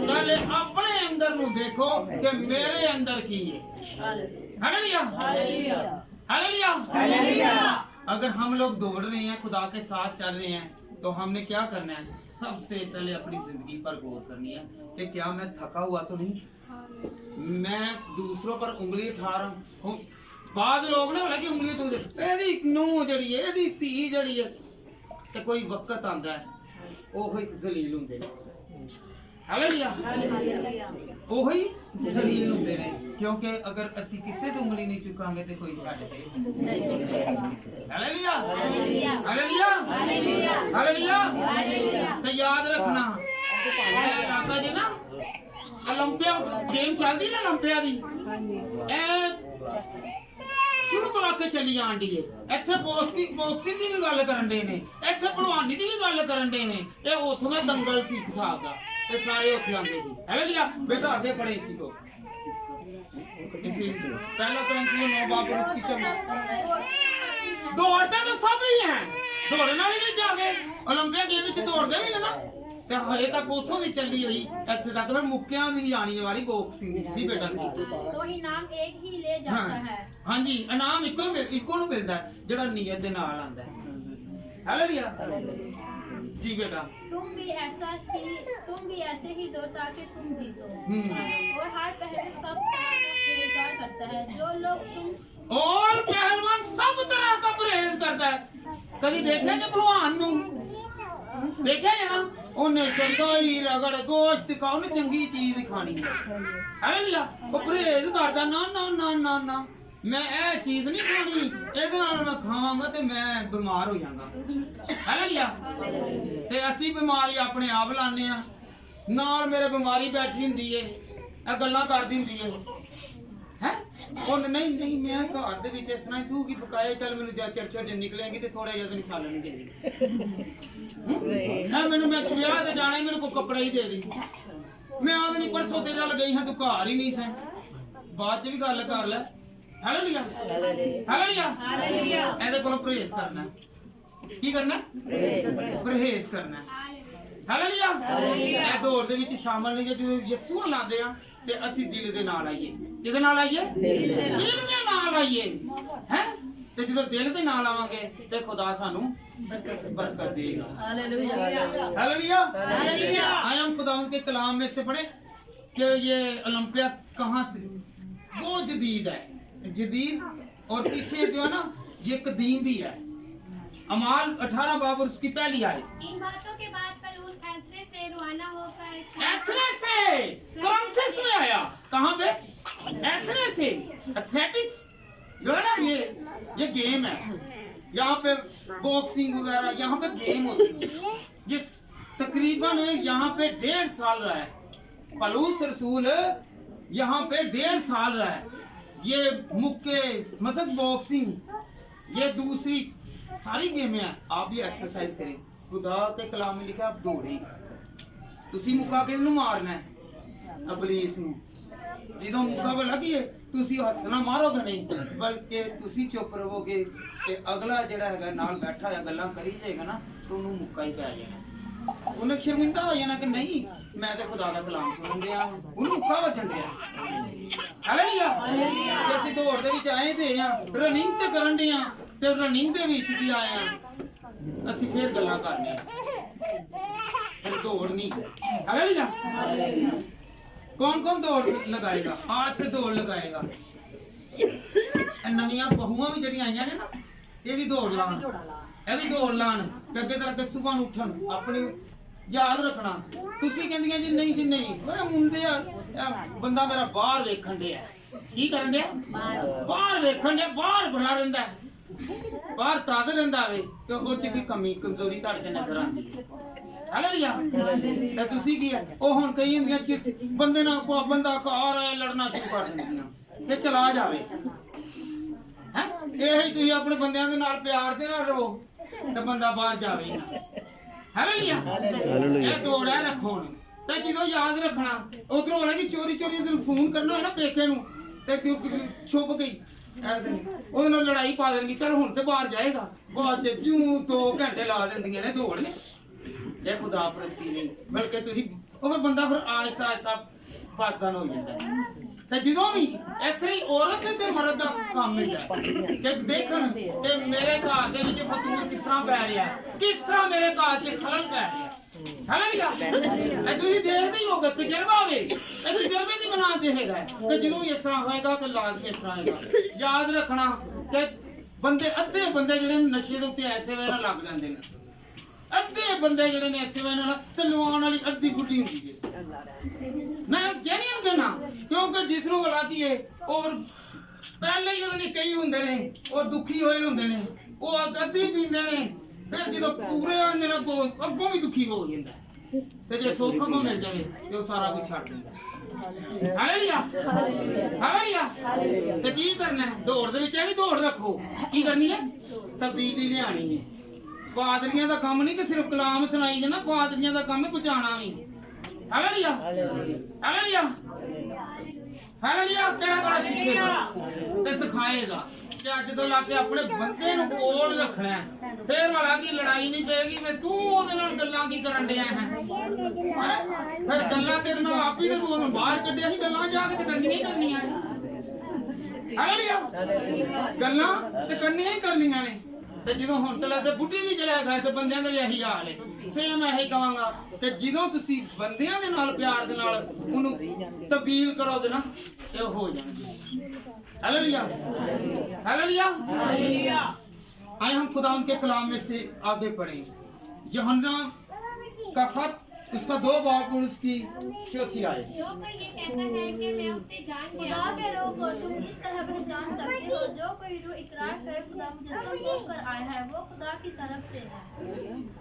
ਪਹਿਲੇ ਆਪਣੇ ਅੰਦਰ ਨੂੰ ਦੇਖੋ ਕਿ ਮੇਰੇ ਅੰਦਰ ਕੀ ਹੈ। Hallelujah hallelujah hallelujah. अगर हम लोग दौड़ रहे हैं, खुदा के साथ चल रहे हैं, तो हमने क्या करना है? सबसे पहले अपनी जिंदगी पर गौर करनी है कि क्या मैं थका हुआ तो नहीं, मैं दूसरों पर उंगली उठा रहा हूँ। बाद लोग ना बोला कि उंगली तो एदी नूं जड़ी है, एदी धी जड़ी है, ते कोई वक्त आंदा है ओही जलील हुंदे ने। हालेलुया। ਉਹੀ ਜ਼ਲੀਲ ਹੁੰਦੇ ਨੇ, ਕਿਉਂਕਿ ਅਗਰ ਅਸੀਂ ਕਿਸੇ ਦੀ ਉਂਗਲੀ ਨਹੀਂ ਚੁੱਕਾਂਗੇ ਤੇ ਕੋਈ ਛੱਡ ਕੇ ਹਾਲੇਲੂਇਆ ਹਾਲੇਲੂਇਆ ਹਾਲੇਲੂਇਆ। ਤੇ ਯਾਦ ਰੱਖਣਾ ਕਾਕਾ ਜੀ ਨਾ 올림픽 ਗੇਮ ਚੱਲਦੀ ਨਾ 올림픽 ਦੀ, ਇਹ ਸ਼ੁਰੂ ਤੋਂ ਰੱਖ ਕੇ ਚੱਲੀ ਜਾਂਦੀ ਏ। ਇੱਥੇ ਬਾਕਸਿੰਗ ਦੀ ਵੀ ਗੱਲ ਕਰਨ ਦੇ ਨੇ, ਇੱਥੇ ਭਲਵਾਨੀ ਦੀ ਵੀ ਗੱਲ ਕਰਨ ਦੇ ਨੇ, ਇਹ ਉੱਥੋਂ ਦਾ ਦੰਗਲ ਸਿੱਖ ਸਕਦਾ, ਇਹ ਸਾਰੇ ਉੱਥੇ ਆਉਂਦੇ ਸੀ। ਹਾਲੇਲੂਇਆ। बेटा आगे बढ़े इसी को, इसी पहला क्रंथियों 9 बाब और उसकी 24। दौड़ते तो सब ही हैं, दौड़ने वाले भी जागे 올림픽 गेम ਵਿੱਚ ਦੌੜਦੇ ਵੀ ਨੇ ਨਾ, ਤੇ ਹਜੇ ਤੱਕ ਉੱਥੋਂ ਦੀ ਚੱਲੀ ਹੋਈ ਇੱਥੇ ਤੱਕ ਫਿਰ ਮੁੱਕਿਆਂ ਦੀ ਵੀ ਆਣੀ ਵਾਲੀ ਬਾਕਸਿੰਗ ਦੀ ਬੇਟਾ ਦੀ। तो इनाम एक ही ले जाता है। ਹਾਂਜੀ, ਇਨਾਮ ਇੱਕੋ ਨੂੰ ਮਿਲਦਾ ਜਿਹੜਾ ਨੀਅਤ ਦੇ ਨਾਲ ਆਂਦਾ ਹੈ। हालेलुया। जी बेटा। तुम भी ऐसे ही दो ताकि तुम जीतो। और हर पहलू सब परहेज़गार करता है, जो लोग तुम और पहलवान सब तरह का परहेज करता है। कभी देखा कि पहलवान नू देखा जाना ਉਹਨੇ ਸ਼ਰਦਾਈ ਰਗੜ ਗੋਸ਼ਤ ਕਾ ਉਹਨੇ ਚੰਗੀ ਚੀਜ਼ ਖਾਣੀ ਹੈ। ਹਾਲੇਲੂਇਆ। ਉਹ ਪਰਹੇਜ਼ ਕਰਦਾ ਨਾ ਨਾ ਨਾ ਨਾ ਨਾ, ਮੈਂ ਇਹ ਚੀਜ਼ ਨਹੀਂ ਖਾਣੀ, ਇਹਦੇ ਨਾਲ ਮੈਂ ਖਾਵਾਂਗਾ ਤੇ ਮੈਂ ਬਿਮਾਰ ਹੋ ਜਾਵਾਂਗਾ। ਹਾਲੇਲੂਇਆ। ਤੇ ਅਸੀਂ ਬਿਮਾਰੀ ਆਪਣੇ ਆਪ ਲਾਣੇ ਆ, ਨਾਲ ਮੇਰੇ ਬਿਮਾਰੀ ਬੈਠੀ ਹੁੰਦੀ ਏ, ਇਹ ਗੱਲਾਂ ਕਰਦੀ ਹੁੰਦੀ ਏ ਹੈ। ਉਹ ਨਹੀਂ ਨਹੀਂ ਮੈਂ ਘਰ ਦੇ ਵਿੱਚ ਇਸ ਤਰ੍ਹਾਂ ਤੂੰ ਕੀ ਪਕਾਏ, ਚੱਲ ਮੈਨੂੰ ਜਾ ਚਰਚਾ ਜੇ ਨਿਕਲੇਗੀ ਤੇ ਥੋੜਾ ਜਿਹਾ ਨਹੀਂ ਸਾਲਣ ਦੇਗੀ ਨਾ, ਮੈਨੂੰ ਮੈਂ ਵਿਆਹ ਤੇ ਜਾਣਾ, ਮੈਨੂੰ ਕੋਈ ਕੱਪੜਾ ਹੀ ਦੇ ਦੇ। ਮੈਂ ਆਦ ਨਹੀਂ ਪਰਸੋਂ ਤੇਰੇ ਨਾਲ ਗਈ ਹਾਂ, ਤੂੰ ਘਰ ਹੀ ਨਹੀਂ ਸੈਂ, ਬਾਅਦ ਚ ਵੀ ਗੱਲ ਕਰ ਲੈ। Hallelujah hallelujah hallelujah. ਇਹਦੇ ਕੋਲ ਪਰਹੇਜ਼ ਕਰਨਾ, ਕੀ ਕਰਨਾ? ਪਰਹੇਜ਼ ਕਰਨਾ। ਹਾਲੇਲੂਇਆ। ਇਹ ਦੌੜ ਦੇ ਵਿੱਚ ਸ਼ਾਮਲ ਨਹੀਂ, ਜਦੋਂ ਯਿਸੂ ਨੂੰ ਲਾਉਂਦੇ ਆ ਤੇ ਅਸੀਂ ਦਿਲ ਦੇ ਨਾਲ ਆਈਏ। ਕਿਹਦੇ ਨਾਲ ਆਈਏ? ਦਿਲ ਦੇ ਨਾਲ ਆਈਏ ਹੈ। ਤੇ ਜਦੋਂ ਦਿਲ ਦੇ ਨਾਲ ਆਵਾਂਗੇ ਤੇ ਖੁਦਾ ਸਾਨੂੰ बरकत देगा। Hallelujah hallelujah hallelujah. आए हम खुदावंद के कलाम में से पढ़े कि ये ओलंपिया कहाँ से, वो जदीद है, जदीद और पीछे जो है ना ये कदीम भी है। अमाल 18 बाब और उसकी पहली आयत। इन बातों के बाद पलूस एथेंस से रवाना होकर एथेंस से कोरिन्थस में आया। कहाँ पे? एथेंस से। एथलेटिक्स जो है ना ये गेम है, यहाँ पे बॉक्सिंग वगैरह यहाँ पे गेम होती है। जिस तकरीबन यहाँ पे 1.5 साल रहा है पलूस रसूल, यहाँ पे 1.5 साल रहा है। ये मुक्के मतलब बॉक्सिंग ये दूसरी सारी गेमें हैं। आप भी एक्सरसाइज करें, खुदा के कलाम में लिखा आप दौड़े, तुसी मुक्का किसनू मारना है? अबलीस नू। ਜਦੋਂ ਮੁੱਕਾ ਬਲਾ ਕੀ ਹੈ ਤੁਸੀਂ ਹੱਥ ਨਾਲ ਮਾਰੋਗੇ ਨਹੀਂ, ਬਲਕਿ ਤੁਸੀਂ ਚੁੱਪ ਰਹੋਗੇ ਤੇ ਅਗਲਾ ਜਿਹੜਾ ਹੈਗਾ ਨਾਲ ਬੈਠਾ ਹੋਇਆ ਗੱਲਾਂ ਕਰੀ ਜਾਏਗਾ ਨਾ ਤੇ ਉਹਨੂੰ ਮੁੱਕਾ ਹੀ ਪੈ ਜਾਣਾ, ਉਹਨੇ ਸ਼ਰਮਿੰਦਾ ਹੋ ਜਾਣਾ ਕਿ ਨਹੀਂ ਮੈਂ ਤੇ ਖੁਦਾ ਦਾ ਕਲਾਮ ਸੁਣ ਰਿਹਾ, ਉਹਨੂੰ ਮੁੱਕਾ ਵੱਜਣ ਦਿਆ। ਹਾਲੇਲੂਇਆ। ਅਸੀਂ ਦੌੜ ਦੇ ਵਿੱਚ ਆਏ ਤੇ ਆ, ਰਨਿੰਗ ਤੇ ਕਰਨ ਦੇ ਆ, ਤੇ ਰਨਿੰਗ ਦੇ ਵਿੱਚ ਵੀ ਆਏ ਆ ਅਸੀਂ ਫੇਰ ਗੱਲਾਂ ਕਰਨੇ ਆ, दौड़ नहीं। हालेलुया। कौन कौन दौड़ लगाएगा? आज से दौड़ लगाएगा। नवियां बहुआं भी जड़ी आईयां ने ना, ये भी दौड़ लान, ये भी दौड़ लान कदे करके सुबह उठन अपनी याद रखना। तुसी कहंदियां जी नहीं ओए मुंडे ਇਹ ਬੰਦਾ ਮੇਰਾ ਬਾਹਰ ਵੇਖਣ ਡਿਆ ਕੀ ਕਰਨ ਡਿਆ ਬਾਹਰ ਵੇਖਣ ਡਿਆ ਬਾਹਰ ਬੜਾ ਰਹਿੰਦਾ ਬਾਹਰ ਤਦ ਰਹਿੰਦਾ ਵੇ ਕਿ ਉਹ ਚ ਕੀ ਕਮੀ ਕਮਜ਼ੋਰੀ ਤੁਹਾਡੇ ਤੇ ਨਜ਼ਰ ਆਉਂਦੀ ਹੈ ਹਾਲੇਲੂਇਆ ਤੇ ਤੁਸੀਂ ਕੀ ਹੈ ਉਹ ਹੁਣ ਕਈ ਹੁੰਦੀਆਂ ਕਿ ਬੰਦੇ ਨਾਲ ਕੋ ਬੰਦਾ ਘਰ ਆਇਆ ਲੜਨਾ ਸ਼ੁਰੂ ਕਰ ਦਿੰਦੀਆਂ ਤੇ ਚਲਾ ਜਾਵੇ ਹੈ ਇਹ ਹੀ ਤੁਸੀਂ ਆਪਣੇ ਬੰਦਿਆਂ ਦੇ ਨਾਲ ਪਿਆਰ ਦੇ ਨਾਲ ਰਹੋ ਤੇ ਬੰਦਾ ਬਾਹਰ ਜਾਵੇ ਨਾ ਹਾਲੇਲੂਇਆ ਇਹ ਦੋੜਿਆ ਰੱਖੋ ਹੁਣ ਤੇ ਜਦੋਂ ਯਾਦ ਰੱਖਣਾ ਉਧਰੋਂ ਵਾਲਾ ਕਿ ਚੋਰੀ ਚੋਰੀ ਜਦੋਂ ਫੋਨ ਕਰਨਾ ਹੈ ਨਾ ਪੇਕੇ ਨੂੰ ਤੇ ਛੁਪ ਗਈ ਉਹਦੇ ਨਾਲ ਲੜਾਈ ਪਾ ਦੇਣਗੇ ਚਲ ਹੁਣ ਤੇ ਬਾਹਰ ਜਾਏਗਾ ਬਾਅਦ ਚ ਜੂ 2 ਘੰਟੇ ਲਾ ਦਿੰਦੀਆਂ ਨੇ ਦੌੜ ਨੇ ਇਹ ਖੁਦਾ ਪ੍ਰਸਤੀ ਨਹੀਂ ਬਲਕਿ ਤੁਸੀਂ ਉਹ ਫਿਰ ਬੰਦਾ ਫਿਰ ਆਹਿਸਤਾ ਆਹਿਸਤਾ ਪਾਸਨ ਹੋ ਜਾਂਦਾ ਤੇ ਜਦੋਂ ਵੀ ਐਸੇ ਹੀ ਔਰਤ ਤੇ ਮਰਦ ਦਾ ਕੰਮ ਹੈ ਕਿ ਦੇਖਣ ਤੇ ਮੇਰੇ ਘਰ ਦੇ ਵਿੱਚ ਫਤੂਰ ਕਿਸ ਤਰ੍ਹਾਂ ਪੈ ਰਿਹਾ ਕਿਸ ਤਰ੍ਹਾਂ ਮੇਰੇ ਘਰ 'ਚ ਖਲਲ ਪੈ ਰਿਹਾ ਹਾਲੇਲੂਇਆ ਇਹ ਤੁਸੀਂ ਦੇਖਦੇ ਹੀ ਹੋਗੇ ਤਜਰਬਾ ਹੋਵੇ ਇਹ ਤਜਰਬੇ ਦੀ ਬਣਾ ਤੇ ਹੈਗਾ ਕਿ ਜਦੋਂ ਇਸ ਤਰ੍ਹਾਂ ਹੋਏਗਾ ਤਾਂ ਲਾਜ਼ਮੀ ਇਸ ਤਰ੍ਹਾਂ ਹੋਏਗਾ ਯਾਦ ਰੱਖਣਾ ਕਿ ਬੰਦੇ ਅੱਧੇ ਬੰਦੇ ਜਿਹੜੇ ਨਸ਼ੇ ਦੇ ਉੱਤੇ ਐਸੇ ਵੇਲੇ ਨਾਲ ਲੱਗ ਜਾਂਦੇ ਨੇ ਅੱਧੇ ਬੰਦੇ ਜਿਹੜੇ ਨੇ ਐਸੇ ਵੇਲੇ ਨਾਲ ਤੇ ਲਵਾਉਣ ਵਾਲੀ ਅੱਧੀ ਗੁੱਡੀ ਹੁੰਦੀ ਹੈ ਮੈਂ ਜੈਨੂਇਨ ਕਹਿਣਾ ਕਿਉਂਕਿ ਜਿਸ ਨੂੰ ਬਲਾ ਕੀ ਹੈ ਔਰ ਪਹਿਲੇ ਹੀ ਉਹਨੇ ਕਈ ਹੁੰਦੇ ਨੇ ਉਹ ਦੁਖੀ ਹੋਏ ਹੁੰਦੇ ਨੇ ਉਹ ਅੱਧੀ ਪੀਂਦੇ ਨੇ ਫਿਰ ਜਦੋਂ ਪੂਰੇ ਆਉਂਦੇ ਨੇ ਅੱਗੋਂ ਵੀ ਦੁਖੀ ਹੋ ਜਾਂਦਾ ਤੇ ਜੇ ਸੁੱਖ ਨੂੰ ਮਿਲ ਜਾਵੇ ਤੇ ਉਹ ਸਾਰਾ ਕੁਝ ਛੱਡ ਦਿੰਦਾ ਹਾਲੇਲੂਇਆ ਹਾਲੇਲੂਇਆ ਤੇ ਕੀ ਕਰਨਾ ਹੈ ਦੌੜ ਦੇ ਵਿੱਚ ਇਹ ਵੀ ਦੌੜ ਰੱਖੋ ਕੀ ਕਰਨੀ ਹੈ ਤਬਦੀਲੀ ਲਿਆਣੀ ਹੈ ਬਾਦਲੀਆਂ ਦਾ ਕੰਮ ਨਹੀਂ ਕਿ ਸਿਰਫ ਕਲਾਮ ਸੁਣਾਈ ਜਾਣਾ ਬਾਦਲੀਆਂ ਦਾ ਕੰਮ ਹੈ ਪਹੁੰਚਾਉਣਾ ਵੀ ਹਾਲੇਲੂਇਆ ਹਾਲੇਲੂਇਆ ਹਾਲੇਲੂਇਆ ਕਿਹੜਾ ਸਿੱਖੇਗਾ ਤੇ ਸਿਖਾਏਗਾ ਤੇ ਅੱਜ ਤੋਂ ਲਾ ਕੇ ਆਪਣੇ ਬੰਦੇ ਨੂੰ ਕੋਲ ਰੱਖਣਾ ਹੈ ਫੇਰ ਵਾਲਾ ਕੀ ਲੜਾਈ ਨਹੀਂ ਪਏਗੀ ਮੈਂ ਤੂੰ ਉਹਦੇ ਨਾਲ ਗੱਲਾਂ ਕੀ ਕਰਨ ਡਿਆ ਹੈ ਫਿਰ ਗੱਲਾਂ ਕਰਨਾ ਆਪ ਹੀ ਤੇ ਤੂੰ ਉਹਨੂੰ ਬਾਹਰ ਕੱਢਿਆ ਸੀ ਗੱਲਾਂ ਜਾ ਕੇ ਤੇ ਕਰਨੀਆਂ ਹੀ ਕਰਨੀਆਂ ਨੇ ਹਾਲੇਲੂਇਆ ਗੱਲਾਂ ਤੇ ਕਰਨੀਆਂ ਹੀ ਕਰਨੀਆਂ ਨੇ ਤੇ ਜਦੋਂ ਹੁਣ ਤੱਕ ਤੇ ਬੁੱਢੀ ਵੀ ਜਿਹੜਾ ਹੈਗਾ ਤੇ ਬੰਦਿਆਂ ਦਾ ਵੀ ਇਹੀ ਹਾਲ ਹੈ ਸੇਮ ਇਹੀ ਕਹਾਂਗਾ ਕਿ ਜਦੋਂ ਤੁਸੀਂ ਬੰਦਿਆਂ ਦੇ ਨਾਲ ਪਿਆਰ ਦੇ ਨਾਲ ਉਹਨੂੰ ਤਬਦੀਲ ਕਰੋਗੇ ਨਾ ਤੇ ਉਹ ਹੋ ਜਾਣਗੇ हालेलुया हालेलुया हालेलुया आइए हम खुदा के कलाम में से आगे पढ़ें यूहन्ना का खत उसका 2 बाब और उसकी 4 आयत जो कोई ये कहता है कि मैं उसे जान गया खुदा के रूह को तुम इस तरह पहचान सकते हो जो कोई रूह इकरार करे खुदा मुजस्सम होकर आया है वो खुदा की तरफ से है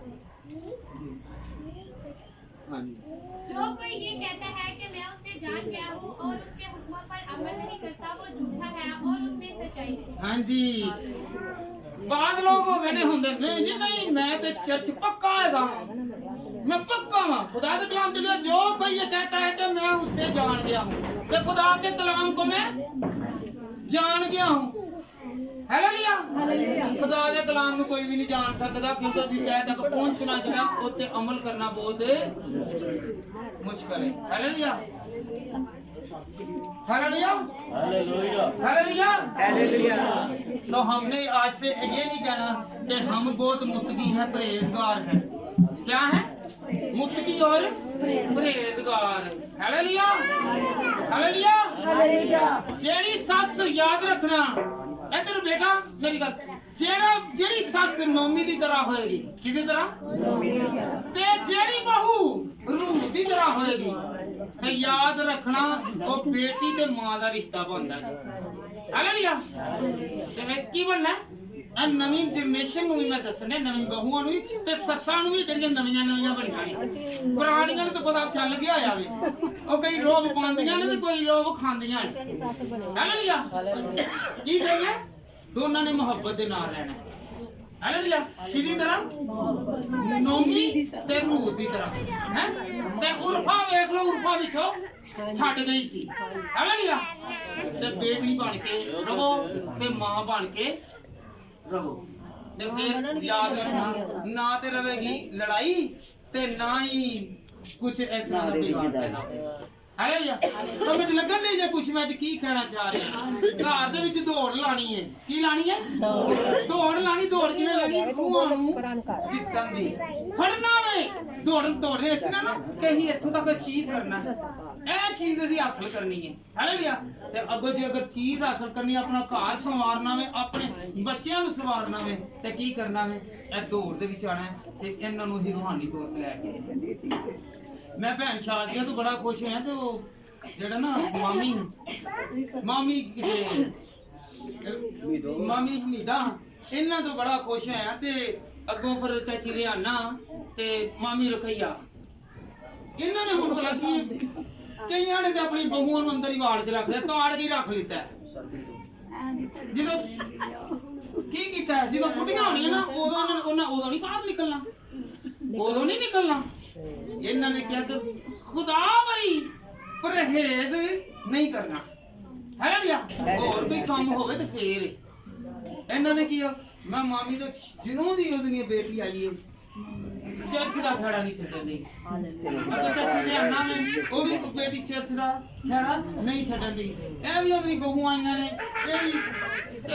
जो कोई ये कहता है कि मैं उसे जान गया हूँ और उसके हुक्मों पर अमल नहीं करता वो झूठा है और उसमें सच्चाई नहीं। हाँ जी बाद लोग हो गए होंगे नहीं जी नहीं मैं तो चर्च पक्का आएगा मैं पक्का हूँ खुदा के कलाम चलिए जो कोई ये कहता है कि मैं उसे जान गया हूँ तो खुदा के कलाम को मैं जान गया हूँ हालेलुया खुदा दे कलाम ਨੂੰ ਕੋਈ ਵੀ ਨਹੀਂ ਜਾਣ ਸਕਦਾ ਕਿਉਂਕਿ ਉਹਦੀ ਤਹਿ ਤੱਕ ਪਹੁੰਚਣਾ ਜਿਹੜਾ ਉੱਤੇ ਅਮਲ ਕਰਨਾ ਬਹੁਤ ਮੁਸ਼ਕਲ ਹੈ ਹਾਲੇਲੁया हालेलुया हालेलुया हालेलुया हालेलुया तो हमने आज से ये नहीं कहना कि हम बहुत मुत्तकी हैं परहेजगार हैं क्या है मुत्तकी और परहेजगार हालेलुया हालेलुया हालेलुया जेड़ी सस याद रखना इधर बेटा मेरी गल जेड़ी सस नोमी दी तरह होएगी किसी तरह ते जेड़ी बहू रूह दी तरह होएगी ते याद रखना वो बेटी ते मां दा रिश्ता बनदा है हालेलुया ते की बनना है नवीं जनरेशन ਨੂੰ ਵੀ ਮੈਂ ਦੱਸਣੇ ਨਵੀਂ ਬਹੂਆਂ ਨੂੰ ਵੀ ਤੇ ਸੱਸਾਂ ਨੂੰ ਵੀ ਜਿਹੜੀਆਂ ਨਵੀਆਂ ਬਣੀਆਂ ਨੇ ਪੁਰਾਣੀਆਂ ਨੂੰ ਤਾਂ ਪਤਾ ਚੱਲ ਗਿਆ ਆਵੇ ਉਹ ਕਈ ਰੋਬ ਪਾਉਂਦੀਆਂ ਨੇ ਤੇ ਕੋਈ ਰੋਬ ਖਾਂਦੀਆਂ ਨੇ ਹਾਲੇਲੂਇਆ ਕੀ ਕਰੀਏ ਦੋਨਾਂ ਨੇ ਮੁਹੱਬਤ ਦੇ ਨਾਲ ਰਹਿਣਾ ਹਾਲੇਲੂਇਆ ਕਿਹਦੀ ਤਰ੍ਹਾਂ ਨੋਮੀ ਤੇ ਰੂਹ ਦੀ ਤਰ੍ਹਾਂ ਹੈ ਤੇ ਉਰਫਾ ਵੇਖ ਲਓ ਉਰਫਾ ਵਿੱਚੋਂ ਛੱਡ ਗਈ ਸੀ ਹਾਲੇਲੂਇਆ ਤੇ ਬੇਟੀ ਬਣ ਕੇ ਰਹੋ ਤੇ ਮਾਂ ਬਣ ਕੇ रहो फिर याद रखना ना ते रहेगी लड़ाई ते ना ही कुछ ऐसा विवाद पैदा हालेलुया समझ लगन नहीं जे कुछ मैं की कहना चाह रहा घर दे विच दौड़ लानी है की लानी है दौड़ लानी दौड़ किवें लानी रूहां नूं जितन दी फड़ना वे दौड़ने से ना कहीं इत्थों तक अचीव करना है ਇਹ ਚੀਜ਼ ਅਸੀਂ ਹਾਸਲ ਕਰਨੀ ਹੈ ਹਾਲੇਲੂਇਆ ਤੇ ਅੱਗੋਂ ਜੇ ਅਗਰ ਚੀਜ਼ ਹਾਸਲ ਕਰਨੀ ਆਪਣਾ ਘਰ ਸੰਵਾਰਨਾ ਵੇ ਆਪਣੇ ਬੱਚਿਆਂ ਨੂੰ ਸੰਵਾਰਨਾ ਵੇ ਤੇ ਕੀ ਕਰਨਾ ਵੇ ਇਹ ਦੌੜ ਦੇ ਵਿੱਚ ਆਣਾ ਤੇ ਇਹਨਾਂ ਨੂੰ ਹੀ ਰੂਹਾਨੀ ਤੌਰ ਤੇ ਲੈ ਕੇ ਮੈਂ ਭੈਣ ਸ਼ਾਦੀਆਂ ਤੋਂ ਬੜਾ ਖੁਸ਼ ਹੋਇਆ ਤੇ ਉਹ ਜਿਹੜਾ ਨਾ ਮਾਮੀ ਹਮੀਦਾ ਇਹਨਾਂ ਤੋਂ ਬੜਾ ਖੁਸ਼ ਹੋਇਆ ਤੇ ਅੱਗੋਂ ਫਿਰ ਚਾਚੀ ਰਿਆਨਾ ਤੇ ਮਾਮੀ ਰੁਕਈਆ ਇਹਨਾਂ ਨੇ ਹੁਣ ਭਲਾ ਕੀ ਕਈਆਂ ਨੇ ਤੇ ਆਪਣੀ ਬਹੂਆਂ ਨੂੰ ਅੰਦਰ ਹੀ ਵਾੜ ਕੇ ਰੱਖ ਲਿਆ, ਤਾੜ ਕੇ ਰੱਖ ਲਿੱਤਾ। ਜਦੋਂ ਕੀ ਕੀਤਾ ਜਦੋਂ ਫੁੱਟੀਆਂ ਹੋਣੀਆਂ ਨਾ ਉਦੋਂ ਨਹੀਂ ਬਾਹਰ ਨਿਕਲਣਾ, ਉਦੋਂ ਨਹੀਂ ਨਿਕਲਣਾ। ਇਹਨਾਂ ਨੇ ਕਿਹਾ ਕਿ ਖੁਦਾ ਬਰੀ ਪਰਹੇਜ਼ ਨਹੀਂ ਕਰਨਾ ਹੈ ਲਿਆ, ਹੋਰ ਕੋਈ ਕੰਮ ਹੋਵੇ ਤੇ ਫੇਰ ਇਹਨਾਂ ਨੇ ਕੀ ਮੈਂ ਮਾਮੀ ਤੋਂ ਜਦੋਂ ਦੀ ਉਹਦੀ ਬੇਟੀ ਆਈ ਹੈ ਚਰਚ ਦਾ ਖੜਾ ਨਹੀਂ ਛੱਡਦੀ, ਅਗਰ ਚਾਚੀ ਲਿਆਣਾ ਨੇ ਉਹ ਵੀ ਬੇਟੀ ਚਰਚ ਦਾ ਖੜਾ ਨਹੀਂ ਛੱਡਦੀ। ਇਹ ਵੀ ਉਹਦੀ ਬਹੂ ਆਈਆਂ ਨੇ, ਇਹ ਵੀ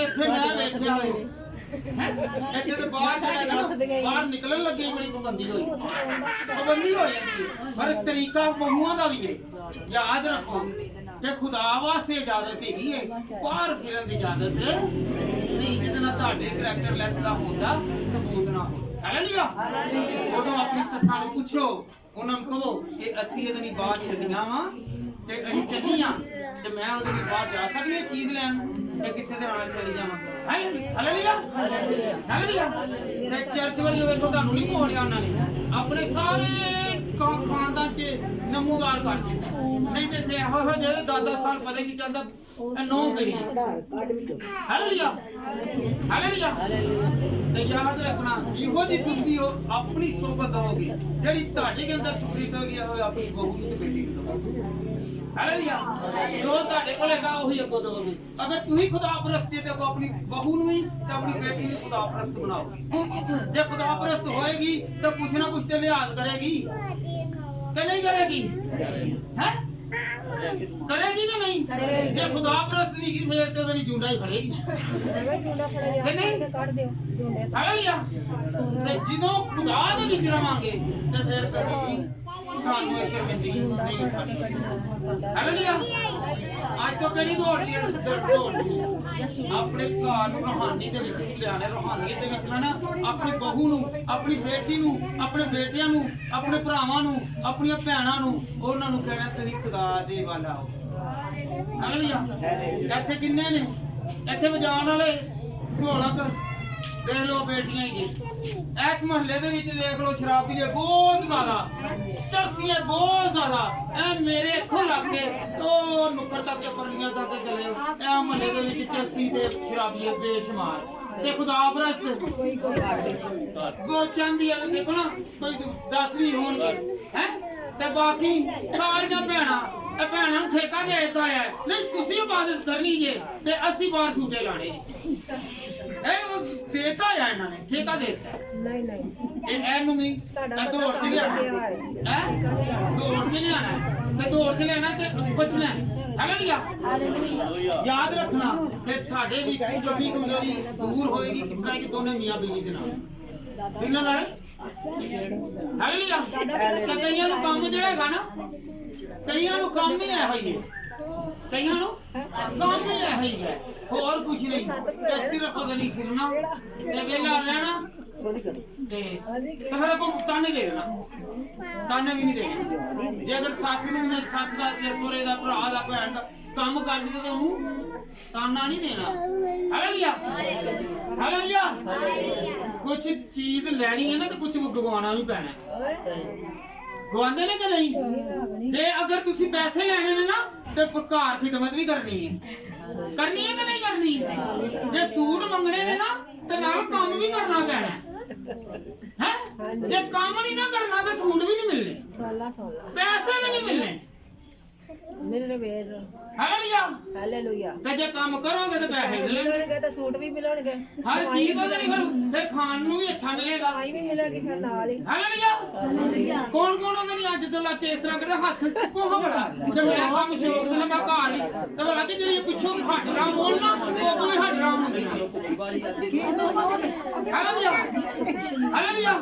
ਇੱਥੇ ਮੈਂ ਵੇਖਿਆ ਹੋਏ ਇੱਥੇ ਤੇ ਬਾਹਰ ਨਿਕਲਣ ਲੱਗੇ ਬੜੀ ਪਾਬੰਦੀ ਹੋ ਜਾਂਦੀ ਹੈ, ਪਰ ਇੱਕ ਤਰੀਕਾ ਬਹੂਆਂ ਦਾ ਵੀ ਹੈ, ਯਾਦ ਰੱਖੋ ਤੇ ਖੁਦਾ ਵਾਸਤੇ ਇਜਾਜ਼ਤ ਹੈਗੀ ਹੈ, ਬਾਹਰ ਫਿਰਨ ਦੀ ਇਜਾਜ਼ਤ ਨਹੀਂ, ਜਿਹਦੇ ਨਾਲ ਤੁਹਾਡੇ ਕਰੈਕਟਰਲੈਸ ਦਾ ਹੁੰਦਾ ਸਬੂਤ ਨਾ ਹੋ। ਹਾਲੇਲੂਇਆ। ਉਦੋਂ ਆਪਣੀ ਸੱਸਾਂ ਨੂੰ ਪੁੱਛੋ, ਉਹਨਾਂ ਨੂੰ ਕਹੋ ਕਿ ਅਸੀਂ ਇਹਦੇ ਨਹੀਂ ਬਾਹਰ ਚੱਲੀਆਂ ਵਾ ਤੇ ਅਸੀਂ ਚੱਲੀਆਂ ਤੇ ਮੈਂ ਉਹਦੇ ਲਈ ਬਾਹਰ ਜਾ ਸਕਦੀ ਹਾਂ ਚੀਜ਼ ਲੈਣ ਤੇ ਕਿਸੇ ਦੇ ਨਾਲ ਚਲੀ ਜਾਵਾਂ। Hallelujah hallelujah. ਤੇ ਚਰਚ ਵਾਲੀ ਵੇਖੋ ਤੁਹਾਨੂੰ ਨਹੀਂ ਮੋੜਿਆ ਉਹਨਾਂ ਨੇ, ਆਪਣੇ ਸਾਰੇ ਖਾਨਦਾਨ ਚ ਨਮੂਦਾਰ ਕਰ ਦਿੱਤਾ। ਨਹੀਂ ਤੇ ਸੇ ਇਹੋ ਜਿਹੇ ਜਿਹੜੇ 10 ਸਾਲ ਪਤਾ ਹੀ ਨਹੀਂ ਚੱਲਦਾ ਇਹ ਨੋ ਕਰੀ। Hallelujah hallelujah. ਤੇ ਯਾਦ ਰੱਖਣਾ ਜਿਹੋ ਜੀ ਤੁਸੀਂ ਹੋ ਆਪਣੀ ਸੋਭਤ ਦਵੋਗੇ, ਜਿਹੜੀ ਤੁਹਾਡੇ ਅੰਦਰ ਸੁਪਰੀਤ ਹੋ ਗਿਆ ਹੋਵੇ ਆਪਣੀ ਬਹੂ ਨੂੰ ਤੇ ਬੇਟੀ ਨੂੰ ਦਵੋਗੇ। ਹਾਲੇਲੂਇਆ। ਜੋ ਤੁਹਾਡੇ ਕੋਲ ਹੈਗਾ ਉਹੀ ਅੱਗੋਂ ਦਵੋਗੇ। ਅਗਰ ਤੁਸੀਂ ਖੁਦਾ ਪ੍ਰਸਤੀ ਤੇ ਆਪਣੀ ਬਹੂ ਨੂੰ ਹੀ ਤੇ ਆਪਣੀ ਬੇਟੀ ਨੂੰ ਖੁਦਾ ਪ੍ਰਸਤ ਬਣਾਓ। ਜੇ ਖੁਦਾ ਪ੍ਰਸਤ ਹੋਏਗੀ ਤਾਂ ਕੁਛ ਨਾ ਕੁਛ ਤੇ ਲਿਹਾਜ਼ ਕਰੇਗੀ ਕਿ ਨਹੀਂ ਕਰੇਗੀ? ਹੈ ਕਰੇਗੀ ਕਿ ਨਹੀਂ? ਜੇ ਖੁਦਾ ਪ੍ਰਸਤ ਨਹੀਂ ਕੀ ਫੇਰ ਤੇ ਉਹਦੇ ਲਈ ਜੁੰਡਾ ਹੀ ਫੜੇਗੀ ਕਿ ਨਹੀਂ? ਹਾਲੇਲੂਇਆ। ਤੇ ਜਦੋਂ ਖੁਦਾ ਦੇ ਵਿੱਚ ਰਵਾਂਗੇ ਤੇ ਫਿਰ ਕਦੇ ਸਾਨੂੰ ਇਹ ਸ਼ਰਮਿੰਦਗੀ ਨਹੀਂ ਉਠਾਣੀ। ਹਾਲੇਲੂਇਆ। ਅੱਜ ਤੋਂ ਕਿਹੜੀ ਦੌੜ ਲਈ ਆਪਣੇ ਘਰ ਨੂੰ ਰੋਹਾਨੀ ਦੇ ਵਿੱਚ ਲਿਆਣਾ, ਰੋਹਾਨੀਅਤ ਦੇ ਵਿੱਚ ਨਾ ਆਪਣੀ ਬਹੂ ਨੂੰ, ਆਪਣੀ ਬੇਟੀ ਨੂੰ, ਆਪਣੇ ਬੇਟਿਆਂ ਨੂੰ, ਆਪਣੇ ਭਰਾਵਾਂ ਨੂੰ, ਆਪਣੀਆਂ ਭੈਣਾਂ ਨੂੰ, ਉਹਨਾਂ ਨੂੰ ਕਹਿਣਾ ਤੁਸੀਂ ਖੁਦਾ ਦੇ ਵੱਲ ਆਓ। ਹਾਲੇਲੂਇਆ। ਇੱਥੇ ਕਿੰਨੇ ਨੇ ਇੱਥੇ ਵਜਾਉਣ ਵਾਲੇ ਢੋਲਕ ਦੇਖ ਲਓ, ਬੇਟੀਆਂ ਹੀ ਇਸ ਮਹੱਲੇ ਦੇ ਵਿੱਚ ਦੇਖ ਲਓ, ਸ਼ਰਾਬੀਏ ਬਹੁਤ ਜ਼ਿਆਦਾ, ਚਰਸੀਏ ਬਹੁਤ ਜ਼ਿਆਦਾ। ਇਹ ਮੇਰੇ ਇੱਥੋਂ ਲੱਗ ਕੇ ਉਹ ਨੁੱਕਰ ਤੱਕ ਪਰਲੀਆਂ ਤੱਕ ਚਲੇ ਇਹ ਮਹੱਲੇ ਦੇ ਵਿੱਚ ਚਰਸੀ ਤੇ ਸ਼ਰਾਬੀਏ ਬੇਸ਼ੁਮਾਰ ਤੇ ਖੁਦਾ ਪ੍ਰਸਤ ਬਹੁਤ ਚਾਹੁੰਦੀ ਹੈ। ਦੇਖੋ ਨਾ ਕੋਈ 10 ਵੀ ਹੋਣਗੇ ਹੈ ਤੇ ਬਾਕੀ ਸਾਰੀਆਂ ਭੈਣਾਂ ਨੂੰ ਠੇਕਾ ਦੇ ਦਿੱਤਾ ਹੈ, ਨਹੀਂ ਤੁਸੀਂ ਇਬਾਦਤ ਕਰਨੀ ਜੇ ਤੇ ਅਸੀਂ ਬਾਹਰ ਛੂਟੇ ਲਾਣੇ ਜੀ। ਇਹ ਦੇਤਾ ਹੈ ਇਹਨਾਂ ਨੇ, ਠੇਕਾ ਦੇ ਦਿੱਤਾ। ਨਹੀਂ ਇਹਨੂੰ ਵੀ ਦੌੜ ਚ ਲਿਆਣਾ ਦੌੜ ਚ ਲਿਆਣਾ ਤੇ ਦੌੜ ਚ ਲਿਆਣਾ ਤੇ ਬਚਣਾ। ਹਾਲੇਲੂਇਆ। ਯਾਦ ਰੱਖਣਾ ਕਿ ਸਾਡੇ ਵਿੱਚ ਕਮੀ ਕਮਜ਼ੋਰੀ ਦੂਰ ਹੋਏਗੀ ਕਿਸ ਤਰ੍ਹਾਂ ਕਿ ਦੋਨੇ ਮੀਆਂ ਬੀਵੀ ਦੇ ਨਾਲ। ਹਾਲੇਲੂਇਆ। ਤੇ ਕਈਆਂ ਨੂੰ ਕੰਮ ਜਿਹੜਾ ਹੈਗਾ ਨਾ, ਕਈਆਂ ਨੂੰ ਕੰਮ ਹੀ ਇਹੋ ਹੀ ਹੈ, ਕਈਆਂ ਨੂੰ ਕੰਮ ਹੀ ਇਹੋ ਹੀ ਹੈ, ਹੋਰ ਕੁਛ ਨਹੀਂ। ਤੇ ਸਿਰਫ ਗਲੀ ਫਿਰਨਾ ਤੇ ਵੇਲਾ ਰਹਿਣਾ ਤੇ ਫਿਰ ਅੱਗੋਂ ਤਾਨੇ ਦੇ ਦੇਣਾ, ਤਾਨੇ ਵੀ ਨਹੀਂ ਦੇਣੇ। ਜੇ ਅਗਰ ਸੱਸ ਨੂੰ ਸੱਸ ਦਾ ਜਾਂ ਸਹੁਰੇ ਦਾ, ਭਰਾ ਦਾ, ਭੈਣ ਦਾ ਕੰਮ ਕਰਦੀ ਤੇ ਉਹਨੂੰ ਤਾਨਾ ਨਹੀਂ ਦੇਣਾ। Hallelujah hallelujah. ਕੁਛ ਚੀਜ਼ ਲੈਣੀ ਹੈ ਨਾ ਤੇ ਕੁਛ ਗਵਾਉਣਾ ਵੀ ਪੈਣਾ। ਗਵਾਉਂਦੇ ਨੇ ਕਿ ਨਹੀਂ? ਜੇ ਅਗਰ ਤੁਸੀਂ ਪੈਸੇ ਲੈਣੇ ਨੇ ਨਾ ਤੇ ਘਰ ਖਿਦਮਤ ਵੀ ਕਰਨੀ ਹੈ ਕਿ ਨਹੀਂ ਕਰਨੀ? ਜੇ ਸੂਟ ਮੰਗਣੇ ਨੇ ਨਾ ਤੇ ਨਾਲ ਕੰਮ ਵੀ ਕਰਨਾ ਪੈਣਾ ਹੈ। ਜੇ ਕੰਮ ਨਹੀਂ ਨਾ ਕਰਨਾ ਤੇ ਸੂਟ ਵੀ ਨਹੀਂ ਮਿਲਣੇ, ਪੈਸੇ ਵੀ ਨਹੀਂ ਮਿਲਣੇ। ਹਾਲੇਲੂਇਆ। ਤੇ ਜੇ ਕੰਮ ਕਰੋਗੇ ਤੇ ਪੈਸੇ ਮਿਲਣਗੇ ਤੇ ਸੂਟ ਵੀ ਮਿਲਣਗੇ, ਹਰ ਚੀਜ਼ ਉਹਦੇ ਲਈ ਫਿਰ ਖਾਣ ਨੂੰ ਵੀ ਅੱਛਾ ਮਿਲੇਗਾ। ਹਾਲੇਲੂਇਆ। ਕੌਣ ਉਹਦੇ ਲਈ ਅੱਜ ਤੋਂ ਲੱਗ ਕੇ ਇਸ ਤਰ੍ਹਾਂ ਕਰੇ ਹੱਥ ਚੁੱਕੋ ਬੜਾ ਜੇ ਮੈਂ ਕੰਮ ਸ਼ੌਕ ਦੇ ਨਾਲ ਮੈਂ ਘਰ ਹੀ ਤੇ ਬੜਾ ਕਿ ਜਿਹੜੀ ਪਿੱਛੋਂ ਹੱਟ ਰਾਮ ਹੋਣ ਨਾ ਉਹ ਕੋਈ ਹੱਟ ਰਾਮ ਹੁੰਦੀਆਂ। Hallelujah hallelujah.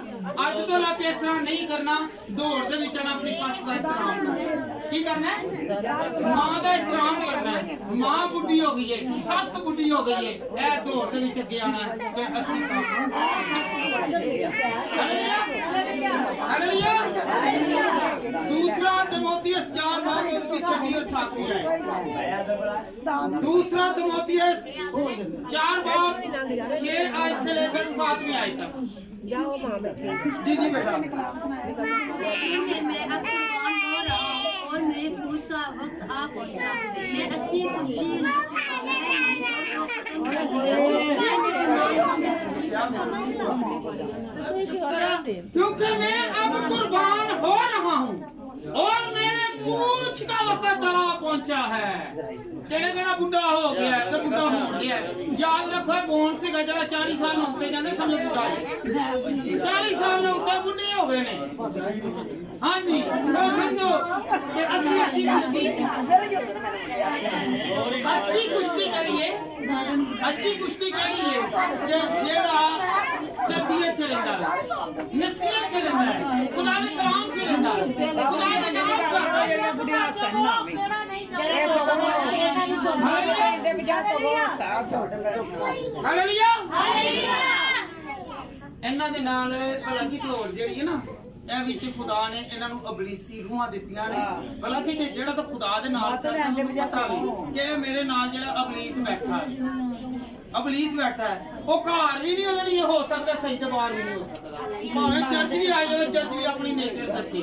ਅੱਜ ਤੋਂ ਲੱਗ ਕੇ ਇਸ ਤਰ੍ਹਾਂ ਨਹੀਂ ਕਰਨਾ। ਦੌੜ ਦੇ ਵਿੱਚ ਆਪਣੀ ਸੱਸ ਦਾ ਇਸਤਰਾਮ ਕਰਨਾ। ਕੀ ਕਰਨਾ? ਮਾਂ ਦਾ ਇਤਰਾਮ ਕਰਨਾ ਹੈ। ਮਾਂ ਬੁੱਢੀ ਹੋ ਗਈ ਹੈ, ਸੱਸ ਬੁੱਢੀ ਹੋ ਗਈ ਹੈ, ਇਹ ਦੌੜ ਦੇ ਵਿੱਚ ਅੱਗੇ ਆਣਾ ਤੇ ਅਸੀਂ ਹਾਲੇਲੂਇਆ। ਦੂਸਰਾ ਤਿਮੋਥੀਅਸ 4:9 छठी और सातवीं आयत। दूसरा तिमोथियस 4 बाब 6 आयत से लेकर 7वीं आयत तक। जी जी बेटा। मैं अब कुर्बान हो रहा हूँ और मेरे कूद का वक्त आ पहुँचा। मैं अच्छी कुश्ती क्योंकि मैं अब कुर्बान हो रहा हूँ और मेरे कूच का वक्त आ पहुंचा है। केड़ा केड़ा बुढ़ा हो गया है, तो बुढ़ा हो गया है। याद रखो बोन से गजरा 40 साल होते जाने समझ बुढ़ा है। 40 साल होते बुढ़े हो गए ने। हाँ जी, तो समझो कि अच्छी कुश्ती करी है कि जेड़ा तरबियत से लेंदा है, नसीहत से लेंदा है, खुदा दे कलाम से लेंदा है, खुदा दे नाम से हालेलुया। ਇਹਨਾਂ ਦੇ ਨਾਲ ਹਾਲਾਂਕਿ ਢੋਲ ਜਿਹੜੀ ਹੈ ਨਾ ਇਹ ਵਿੱਚ ਖੁਦਾ ਨੇ ਇਹਨਾਂ ਨੂੰ ਅਬਲੀਸੀ ਰੂਹਾਂ ਦਿੱਤੀਆਂ ਨੇ। ਹਾਲਾਂਕਿ ਜਿਹੜਾ ਤਾਂ ਖੁਦਾ ਦੇ ਨਾਲ ਚੱਲਦਾ ਉਹਨੂੰ ਪਤਾ ਨਹੀਂ ਕਿ ਮੇਰੇ ਨਾਲ ਜਿਹੜਾ ਅਬਲੀਸ ਬੈਠਾ ਹੈ, ਅਬਲੀਸ ਬੈਠਾ ਹੈ, ਉਹ ਘਰ ਵੀ ਨਹੀਂ ਉਹਦੇ ਲਈ ਹੋ ਸਕਦਾ ਸਹੀ ਤੇ ਬਾਹਰ ਵੀ ਨਹੀਂ ਹੋ ਸਕਦਾ। ਭਾਵੇਂ ਚਰਚ ਵੀ ਆ ਜਾਵੇ, ਚਰਚ ਵੀ ਆਪਣੀ ਨੇਚਰ ਦੱਸੇ।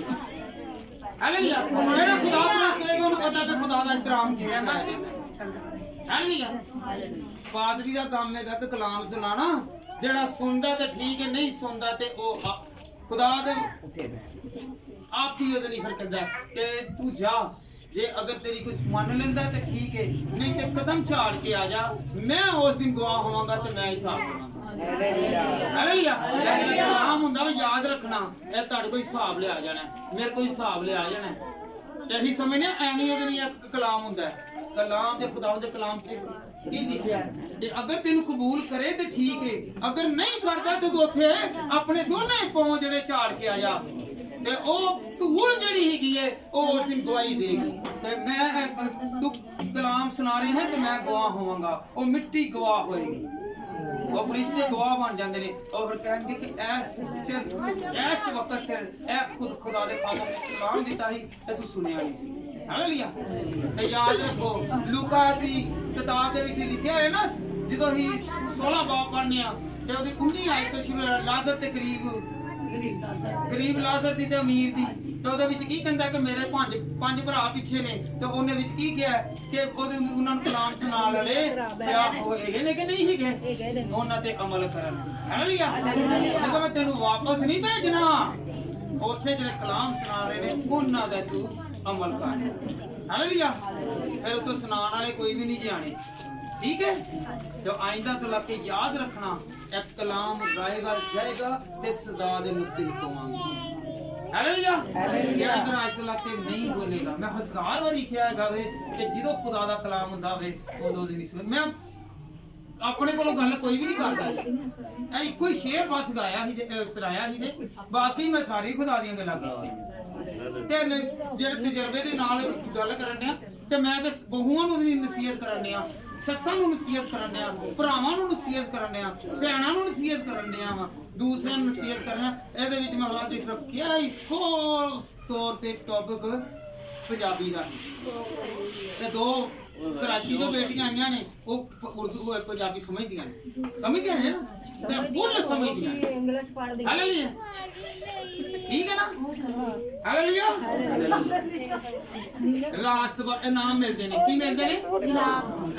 ਹਾਲੇਲੂਇਆ। ਜਿਹੜਾ ਖੁਦਾ ਪ੍ਰਸ ਕਰੇਗਾ ਉਹਨੂੰ ਪਤਾ ਕਿ ਖੁਦਾ ਦਾ ਇਕਰਾਮ ਕਿਵੇਂ ਹੈ। ਹਾਲੇਲੂਇਆ। ਪਾਦਰੀ ਦਾ ਕੰਮ ਹੈਗਾ ਤੇ ਕਲਾਮ ਸੁਣਾਣਾ। ਜਿਹੜਾ ਸੁਣਦਾ ਤੇ ਠੀਕ ਹੈ, ਨਹੀਂ ਸੁਣਦਾ ਤੇ ਉਹ खुदा दे आप ही ਉਹਦੇ ਲਈ ਫਿਰ ਕਹਿੰਦਾ ਕਿ ਤੂੰ ਜਾ। ਜੇ ਅਗਰ ਤੇਰੀ ਕੋਈ ਮੰਨ ਲੈਂਦਾ ਤੇ ਠੀਕ ਹੈ, ਨਹੀਂ ਤੇ ਕਦਮ ਝਾੜ ਕੇ ਆ ਜਾ। ਮੈਂ ਉਸ ਦਿਨ ਗਵਾਹ ਹੋਵਾਂਗਾ ਤੇ ਮੈਂ ਹਿਸਾਬ ਦੇਵਾਂਗਾ। ਹਾਲੇਲੂਇਆ। ਕਲਾਮ ਹੁੰਦਾ ਵੀ ਯਾਦ ਰੱਖਣਾ, ਇਹ ਤੁਹਾਡੇ ਕੋਈ ਹਿਸਾਬ ਲਿਆ ਜਾਣਾ, ਮੇਰੇ ਕੋਈ ਹਿਸਾਬ ਲਿਆ ਜਾਣਾ। ਤੇ ਅਸੀਂ ਸਮਝਦੇ ਐਵੇਂ ਉਹਦੇ ਲਈ ਇੱਕ ਕਲਾਮ ਹੁੰਦਾ ਹੈ। ਕਲਾਮ ਦੇ ਖੁਦਾ ਦੇ ਕਲਾਮ 'ਚ ਕੀ ਲਿਖਿਆ ਹੈ ਕਿ ਅਗਰ ਤੈਨੂੰ ਕਬੂਲ ਕਰੇ ਤੇ ਠੀਕ ਹੈ, ਅਗਰ ਨਹੀਂ ਕਰਦਾ ਤੇ ਤੂੰ ਉੱਥੇ ਆਪਣੇ ਦੋਨੇ ਪਾਉ ਜਿਹੜੇ ਝਾੜ ਕੇ ਆ ਜਾ। ਤੇ ਉਹ ਧੂੜ ਜਿਹੜੀ ਹੈਗੀ ਹੈ ਉਹ ਉਸ ਦਿਨ ਗਵਾਹੀ ਦੇਗੀ। ਤੇ ਮੈਂ ਤੂੰ ਕਲਾਮ ਸੁਣਾ ਰਹੇ ਹੈ ਤੇ ਮੈਂ ਗਵਾਹ ਹੋਵਾਂਗਾ। ਉਹ ਮਿੱਟੀ ਗਵਾਹ ਹੋਏਗੀ, ਉਹ ਫਰਿਸ਼ਤੇ ਗਵਾਹ ਬਣ ਜਾਂਦੇ ਨੇ। ਉਹ ਫਿਰ ਕਹਿਣਗੇ ਕਿ ਇਸ ਵਕਤ ਸਿਰ ਇਹ ਖੁਦਾ ਦੇ ਕੰਮ ਕਲਾਮ ਦਿੱਤਾ ਸੀ ਤੇ ਤੂੰ ਸੁਣਿਆ ਨਹੀਂ ਸੀ। ਹਾਲੇਲੂਇਆ। ਤੇ ਯਾਦ ਰੱਖੋ ਲੂਕਾ ਦੀ ਕਿਤਾਬ ਦੇ ਵਿੱਚ ਲਿਖਿਆ ਹੋਇਆ ਨਾ, ਜਦੋਂ ਹੀ 16 ਬਾਬ ਪੜ੍ਹਨੇ ਆ ਤੇ ਉਹਦੀ 19 ਆਇਤ ਤੋਂ ਸ਼ੁਰੂ ਲਾਜ਼ਰ ਤੇ ਗਰੀਬ ਲਾਜ਼ਰ ਦੀ ਤੇ ਅਮੀਰ ਦੀ। ਤੇ ਉਹਦੇ ਵਿੱਚ ਕੀ ਕਹਿੰਦਾ ਕਿ ਮੇਰੇ ਪੰਜ ਭਰਾ ਪਿੱਛੇ ਨੇ। ਤੇ ਉਹਨੇ ਵਿੱਚ ਕੀ ਕਿਹਾ ਕਿ ਉਹਨਾਂ ਨੂੰ ਕਲਾਮ ਸੁਣਾਉਣ ਵਾਲੇ ਹੈਗੇ ਨੇ ਕਿ ਨਹੀਂ ਹੈਗੇ, ਉਹਨਾਂ ਤੇ ਅਮਲ ਕਰਨ। ਹਾਲੇਲੂਇਆ। ਕਿਉਂਕਿ ਮੈਂ ਤੈਨੂੰ ਵਾਪਸ ਨਹੀਂ ਭੇਜਣਾ, ਉੱਥੇ ਜਿਹੜੇ ਕਲਾਮ ਸੁਣਾ ਰਹੇ ਨੇ ਉਹਨਾਂ ਦਾ ਤੂੰ ਅਮਲ ਕਰ। ਹਾਲੇਲੂਇਆ। ਫਿਰ ਤੂੰ ਸੁਣਾਉਣ ਵਾਲੇ ਕੋਈ ਵੀ ਨਹੀਂ ਜਾਣੇ। ठीक है। तो आइंदा तो लग के याद रखना, एक कलाम गाएगा जाएगा ते सजा दे मुस्तहिक होवांगे। हालेलुया। ये अगर आज तो लग के नहीं बोलेगा, मैं 1000 बार लिखिया है कि जिदों खुदा दा कलाम हुंदा वे उदों दी नहीं सुन। मैं अपने कोलों गल कोई भी नहीं करदा। ऐ इक्को ही शेर बस गाया ही सुनाया ही जे, बाकी मैं सारी खुदा दी गल्लां कीतियां। ਤੇ ਜਿਹੜੇ ਤਜਰਬੇ ਦੇ ਨਾਲ ਗੱਲ ਕਰਨ ਆ ਤੇ ਮੈਂ ਤੇ ਬਹੂਆਂ ਨੂੰ ਵੀ ਨਸੀਹਤ ਕਰਨ ਆ, ਸੱਸਾਂ ਨੂੰ ਨਸੀਹਤ ਕਰਨ ਆ, ਭਰਾਵਾਂ ਨੂੰ ਨਸੀਹਤ ਕਰਨ ਆ, ਭੈਣਾਂ ਨੂੰ ਨਸੀਹਤ ਕਰਨ ਆ, ਦੂਸਰਿਆਂ ਨੂੰ ਨਸੀਹਤ ਕਰਨਾ। ਇਹਦੇ ਵਿੱਚ ਮੈਂ ਵਾਲਾ ਦੇਖ ਰੱਖਿਆ ਇੱਕੋ ਤੌਰ ਤੇ ਟੌਪਿਕ ਪੰਜਾਬੀ ਦਾ। ਤੇ 2 कराची ਤੋਂ ਬੇਟੀਆਂ ਆਈਆਂ ਨੇ, ਉਹ ਉਰਦੂ ਪੰਜਾਬੀ ਸਮਝਦੀਆਂ ਨੇ ਨਾ, ਤੇ ਫੁੱਲ ਸਮਝਦੀਆਂ ਨੇ। ਇੰਗਲਿਸ਼ ਪੜ੍ਹਦੀ। ਹਾਲੇਲੂਇਆ। ठीक है ना। हालेलुया। लास्ट बार इनाम मिलते ने, की मिलते ने?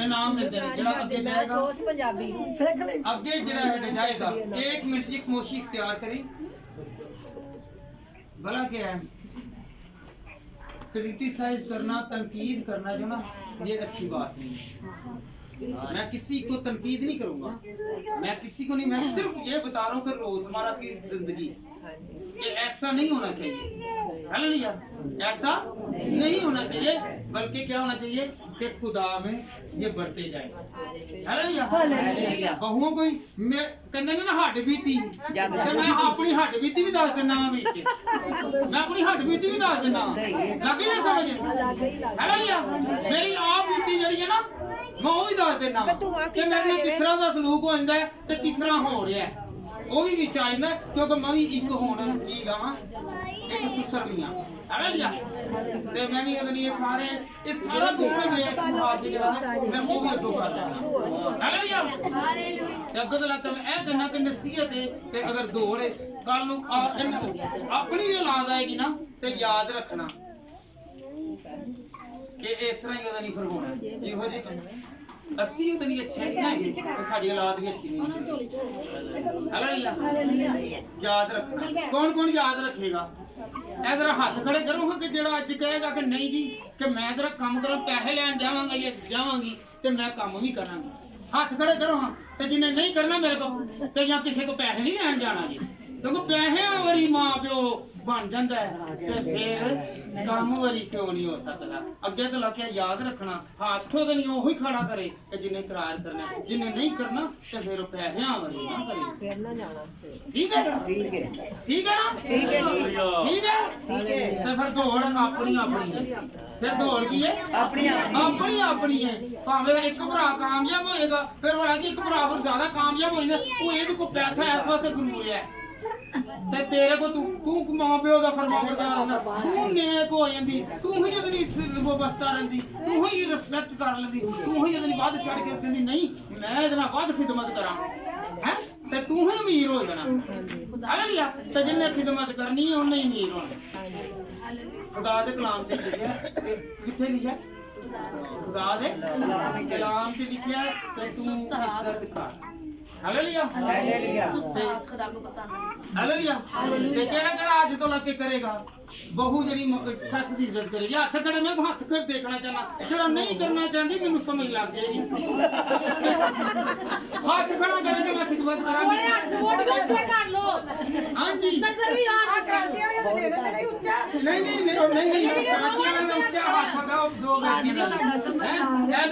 इनाम मिलते ने। जेड़ा आगे जाएगा पंजाबी सीख ले, आगे जेड़ा है जाएगा। 1 मिनट की खामोशी इख्तियार करें। भला क्या है क्रिटिसाइज करना, तनकीद करना जो ना, ये अच्छी बात नहीं है। मैं किसी को तनकीद नहीं करूंगा, मैं किसी को नहीं, मैं सिर्फ ये बता रहा हूँ कि रोजमर्रा की जिंदगी ये ऐसा नहीं होना चाहिए। हालेलुया। ऐसा नहीं होना चाहिए, बल्कि क्या होना चाहिए कि खुदा में ये बढ़ते जाए। हालेलुया। बहुओं को मैं कहने ना हड्ड बीती, मैं अपनी हड्ड बीती भी दस देना, मैं अपनी हड्ड बीती भी दस देना, लगे ना समझ। हालेलुया। मेरी आप बीती जड़ी है ना, मैं वो भी दस देना कि मेरे नाल किस तरह का सलूक हो जाता है ते किस तरह हो रहा है, वो भी विच आ जाता। क्योंकि मैं भी एक होना की गावां, एक सुसर भी हाँ। ਹਾਲੇਲੂਇਆ। ਤੇ ਮੈਂ ਵੀ ਇਹਦੇ ਲਈ ਇਹ ਸਾਰਾ ਕੁਝ ਮੈਂ ਵੇਖ ਖਾ ਕੇ ਜਿਹੜਾ ਨਾ ਮੈਂ ਉਹ ਵੀ ਅੱਗੋਂ ਕਰ ਲੈਣਾ। ਹਾਲੇਲੂਇਆ। ਤੇ ਅੱਗੋਂ ਤੋਂ ਲੱਗ ਮੈਂ ਇਹ ਕਰਨਾ ਕਿ ਨਸੀਹਤ ਹੈ ਤੇ ਅਗਰ ਦੌੜ ਹੈ ਕੱਲ ਨੂੰ ਆਪਣੀ ਵੀ ਔਲਾਦ ਆਏਗੀ ਨਾ ਤੇ ਯਾਦ ਰੱਖਣਾ ਕਿ ਇਸ ਤਰ੍ਹਾਂ ਹੀ ਉਹਦਾ ਨਹੀਂ ਫਰਮਾਉਣਾ ਇਹੋ ਜਿਹੇ ਅਸੀਂ ਉਹਦੇ ਲਈ ਅੱਛੇ ਨਹੀਂ ਹੈਗੇ ਤੇ ਸਾਡੀ ਔਲਾਦ ਵੀ ਅੱਛੀ ਨਹੀਂ। ਹਾਲੇਲੂਇਆ। ਯਾਦ ਰੱਖਣਾ ਕੌਣ ਯਾਦ ਰੱਖੇਗਾ? ਇਹ ਜ਼ਰਾ ਹੱਥ ਖੜੇ ਕਰੋ ਕਿ ਜਿਹੜਾ ਅੱਜ ਕਹੇਗਾ ਕਿ ਨਹੀਂ ਜੀ ਕਿ ਮੈਂ ਜ਼ਰਾ ਕੰਮ ਕਰਾਂ ਪੈਸੇ ਲੈਣ ਜਾਵਾਂਗਾ ਜਾਂ ਜਾਵਾਂਗੀ ਤੇ ਮੈਂ ਕੰਮ ਵੀ ਕਰਾਂਗੀ। ਹੱਥ ਖੜੇ ਕਰੋ ਹਾਂ। ਤੇ ਜਿਹਨੇ ਨਹੀਂ ਕਰਨਾ ਮੇਰੇ ਕੋਲ ਤੇ ਜਾਂ ਕਿਸੇ ਕੋ ਪੈਸੇ ਨਹੀਂ ਲੈਣ ਜਾਣਾ ਜੀ ਕਿਉਂਕਿ ਪੈਸਿਆਂ ਵਾਲੀ ਮਾਂ ਪਿਓ ਬਣ ਜਾਂਦਾ ਹੈ ਤੇ ਫਿਰ ਕੰਮ ਵਾਲੀ ਕਿਉਂ ਨਹੀਂ ਹੋ ਸਕਦਾ। ਅੱਗੇ ਤੋਂ ਲੱਗ ਕੇ ਯਾਦ ਰੱਖਣਾ ਹੱਥ ਉਹਦੇ ਨਹੀਂ ਉਹੀ ਖੜਾ ਕਰੇ ਤੇ ਜਿਹਨੇ ਇਕਰਾਰ ਕਰਨਾ ਜਿਹਨੇ ਨਹੀਂ ਕਰਨਾ ਤੇ ਫਿਰ ਉਹ ਪੈਸਿਆਂ ਵਾਲੀ ਨਾ ਕਰੇ। ਫਿਰ ਨਾ ਜਾਣਾ। ਠੀਕ ਹੈ ਨਾ? ਠੀਕ ਹੈ ਜੀ। ਤੇ ਫਿਰ ਦੌੜ ਆਪਣੀ ਹੈ। ਫਿਰ ਦੌੜ ਕੀ ਹੈ? ਆਪਣੀ ਹੈ। ਭਾਵੇਂ ਇੱਕ ਭਰਾ ਕਾਮਯਾਬ ਹੋਏਗਾ ਫਿਰ ਉਹ ਕਿ ਇੱਕ ਭਰਾ ਫਿਰ ਜ਼ਿਆਦਾ ਕਾਮਯਾਬ ਹੋਏਗਾ ਉਹ ਇਹਦੇ ਕੋਲ ਪੈਸਾ ਇਸ ਵਾਸਤੇ ਗੁਰੂ ਹੈ ਤੇ ਤੇਰੇ ਕੋ ਤੂੰ ਮਾਂ ਪਿਓ ਦਾ ਫਰਮਾਬਰਦਾਰ ਹੁੰਦਾ ਤੂੰ ਨੇਕ ਹੋ ਜਾਂਦੀ ਤੂੰ ਹੀ ਜਦੋਂ ਵਬਸਤਾ ਰਹਿੰਦੀ ਤੂੰ ਹੀ ਰਿਸਪੈਕਟ ਕਰ ਲੈਂਦੀ ਤੂੰ ਹੀ ਜਦੋਂ ਵੱਧ ਚੜ ਕੇ ਕਹਿੰਦੀ ਨਹੀਂ ਮੈਂ ਇਹਦੇ ਨਾਲ ਵੱਧ ਖਿਦਮਤ ਕਰਾਂ ਹੈ ਤੇ ਤੂੰ ਹੀ ਅਮੀਰ ਹੋ ਜਾਣਾ। ਹਾਲੇਲੂਇਆ। ਤੇ ਜਿੰਨੇ ਖਿਦਮਤ ਕਰਨੀ ਉਹਨੇ ਹੀ ਅਮੀਰ ਹੋਣਾ। ਖੁਦਾ ਦੇ ਕਲਾਮ ਤੇ ਲਿਖਿਆ ਕਿੱਥੇ ਲਿਖਿਆ? ਖੁਦਾ ਦੇ ਕਲਾਮ ਤੇ ਲਿਖਿਆ ਤੇ ਤੂੰ ਇੱਜ਼ਤ ਕਰ। ਹਾਲੇਲੂਇਆ। ਹਾਲੇਲੂਇਆ। ਤੇ ਕਿਹੜਾ ਅੱਜ ਤੋਂ ਲੱਗ ਕੇ ਕਰੇਗਾ ਬਹੂ ਜਿਹੜੀ ਸੱਸ ਦੀ ਇੱਜ਼ਤ ਕਰੇਗੀ। ਹੱਥ ਖੜੇ ਮੈਂ ਹੱਥ ਖੜ ਦੇਖਣਾ ਚਾਹਨਾ ਜਿਹੜਾ ਨਹੀਂ ਕਰਨਾ ਚਾਹੁੰਦੀ ਮੈਨੂੰ ਸਮਝ ਲੱਗ ਜਾਏਗੀ। ਹੱਥ ਖੜਾ ਕਰਕੇ ਮੈਂ ਖਿਦਮਤ ਕਰਾਂਗੀ। ਹਾਂਜੀ ਨਹੀਂ ਕਾਚੀਆਂ ਦਾ ਉੱਚਾ ਹੱਥ ਲਗਾਓ ਦੋ ਬੈਠੀ ਦਾ ਇਹ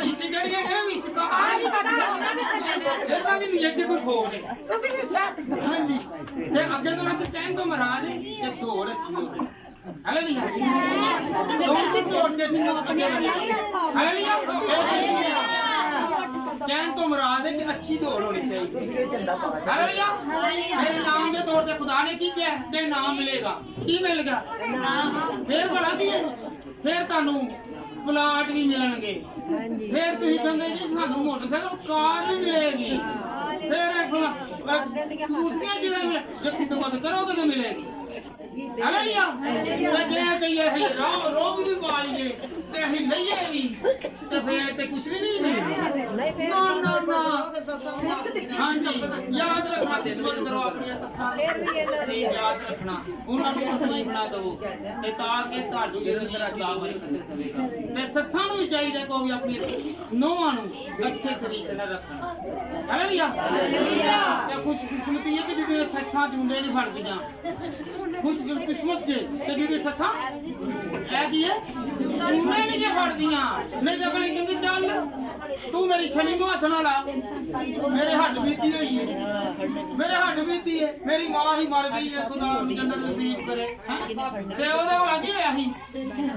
ਵਿੱਚ ਜਿਹੜੀਆਂ ਨੇ ਵਿੱਚ ਇਹਦਾ ਵੀ ਨਹੀਂ ਜੇ ਕੋਈ ਖੋਲ ਦੇ ਤੁਸੀਂ ਵੀ ਹਾਂਜੀ ਤੇ ਅੱਗੇ ਤੋਂ ਲੱਗ ਕਹਿਣ ਤੋਂ ਮਹਾਰਾਜ ਇਹ ਦੌੜ ਅੱਛੀ ਹੋਵੇ। ਹਾਲੇਲੂਇਆ। ਦੌੜ ਚ ਅੱਛੀ ਹੋਵੇ। ਹਾਲੇਲੂਇਆ। ਕਹਿਣ ਤੋਂ ਮਰਾਦ ਹੈ ਕਿ ਅੱਛੀ ਦੌੜ ਹੋਣੀ ਚਾਹੀਦੀ। ਹਾਲੇਲੂਇਆ। ਮੇਰੇ ਨਾਮ ਦੇ ਤੌਰ ਤੇ ਖੁਦਾ ਨੇ ਕੀ ਕਿਹਾ ਕਿ ਨਾਮ ਮਿਲੇਗਾ। ਕੀ ਮਿਲ ਗਿਆ? ਫਿਰ ਬੜਾ ਕੀ ਹੈ? ਫਿਰ ਤੁਹਾਨੂੰ ਪਲਾਟ ਵੀ ਮਿਲਣਗੇ। ਫਿਰ ਤੁਸੀਂ ਕਹਿੰਦੇ ਜੀ ਸਾਨੂੰ ਮੋਟਰਸਾਈਕਲ ਕਾਰ ਵੀ ਮਿਲੇਗੀ। ਫਿਰ ਦੂਸਰੀਆਂ ਚੀਜ਼ਾਂ ਜੇ ਖਿਦਮਤ ਕਰੋਗੇ ਤਾਂ ਮਿਲੇਗੀ। ਹਾਲੇਲੂਇਆ। ਜੇ ਕਹੀਏ ਅਸੀਂ ਰੋਗ ਵੀ ਪਾ ਲਈਏ ਤੇ ਅਸੀਂ ਲਈਏ ਵੀ ਤੇ ਫਿਰ ਤੇ ਕੁਝ ਵੀ ਨਹੀਂ ਮਿਲੇਗਾ। ਨਾ ਹਾਂਜੀ ਯਾਦ ਰੱਖਣਾ ਖਿਦਮਤ ਕਰੋ ਆਪਣੀਆਂ ਸੱਸਾਂ ਦੀ ਯਾਦ ਰੱਖਣਾ ਉਹਨਾਂ ਨੂੰ ਆਪਣੀ ਬਣਾ ਦਿਓ ਤੇ ਤਾਂ ਕਿ ਤੁਹਾਨੂੰ ਜਿਹੜਾ ਦਾਵਾ ਕਰੇਗਾ ਤੇ ਸੱਸਾਂ ਨੂੰ ਵੀ ਚਾਹੀਦਾ ਕਿ ਉਹ ਵੀ ਆਪਣੀ ਨੌਵਾਂ ਨੂੰ ਅੱਛੇ ਤਰੀਕੇ ਨਾਲ ਰੱਖਣ। ਹਾਲੇਲੂਇਆ। ਤੇ ਖੁਸ਼ਕਿਸਮਤੀ ਹੈ ਕਿ ਜਿਹਦੇ ਸੱਸਾਂ ਜੁੰਡੇ ਨਹੀਂ ਫੜਦੀਆਂ। ਖੁਸ਼ਕਿਸਮਤ ਜੇ ਤੇ ਜਿਹਦੀ ਸੱਸਾਂ ਇਹ ਕੀ ਹੈ ਜੁੰਡੇ ਨਹੀਂ ਜੇ ਫੜਦੀਆਂ। ਨਹੀਂ ਤਾਂ ਅਗਲੀ ਕਹਿੰਦੀ ਚੱਲ ਤੂੰ ਮੇਰੀ ਛਲੀ ਨੂੰ ਹੱਥ ਨਾ ਲਾ ਮੇਰੇ ਹੱਡ ਬੀਤੀ ਹੋਈ ਹੈ ਮੇਰੀ ਮਾਂ ਹੀ ਮਰ ਗਈ ਹੈ ਖੁਦਾ ਨੂੰ ਜੰਨਤ ਨਸੀਬ ਕਰੇ। ਤੇ ਉਹਦੇ ਕੋਲ ਕੀ ਹੋਇਆ ਸੀ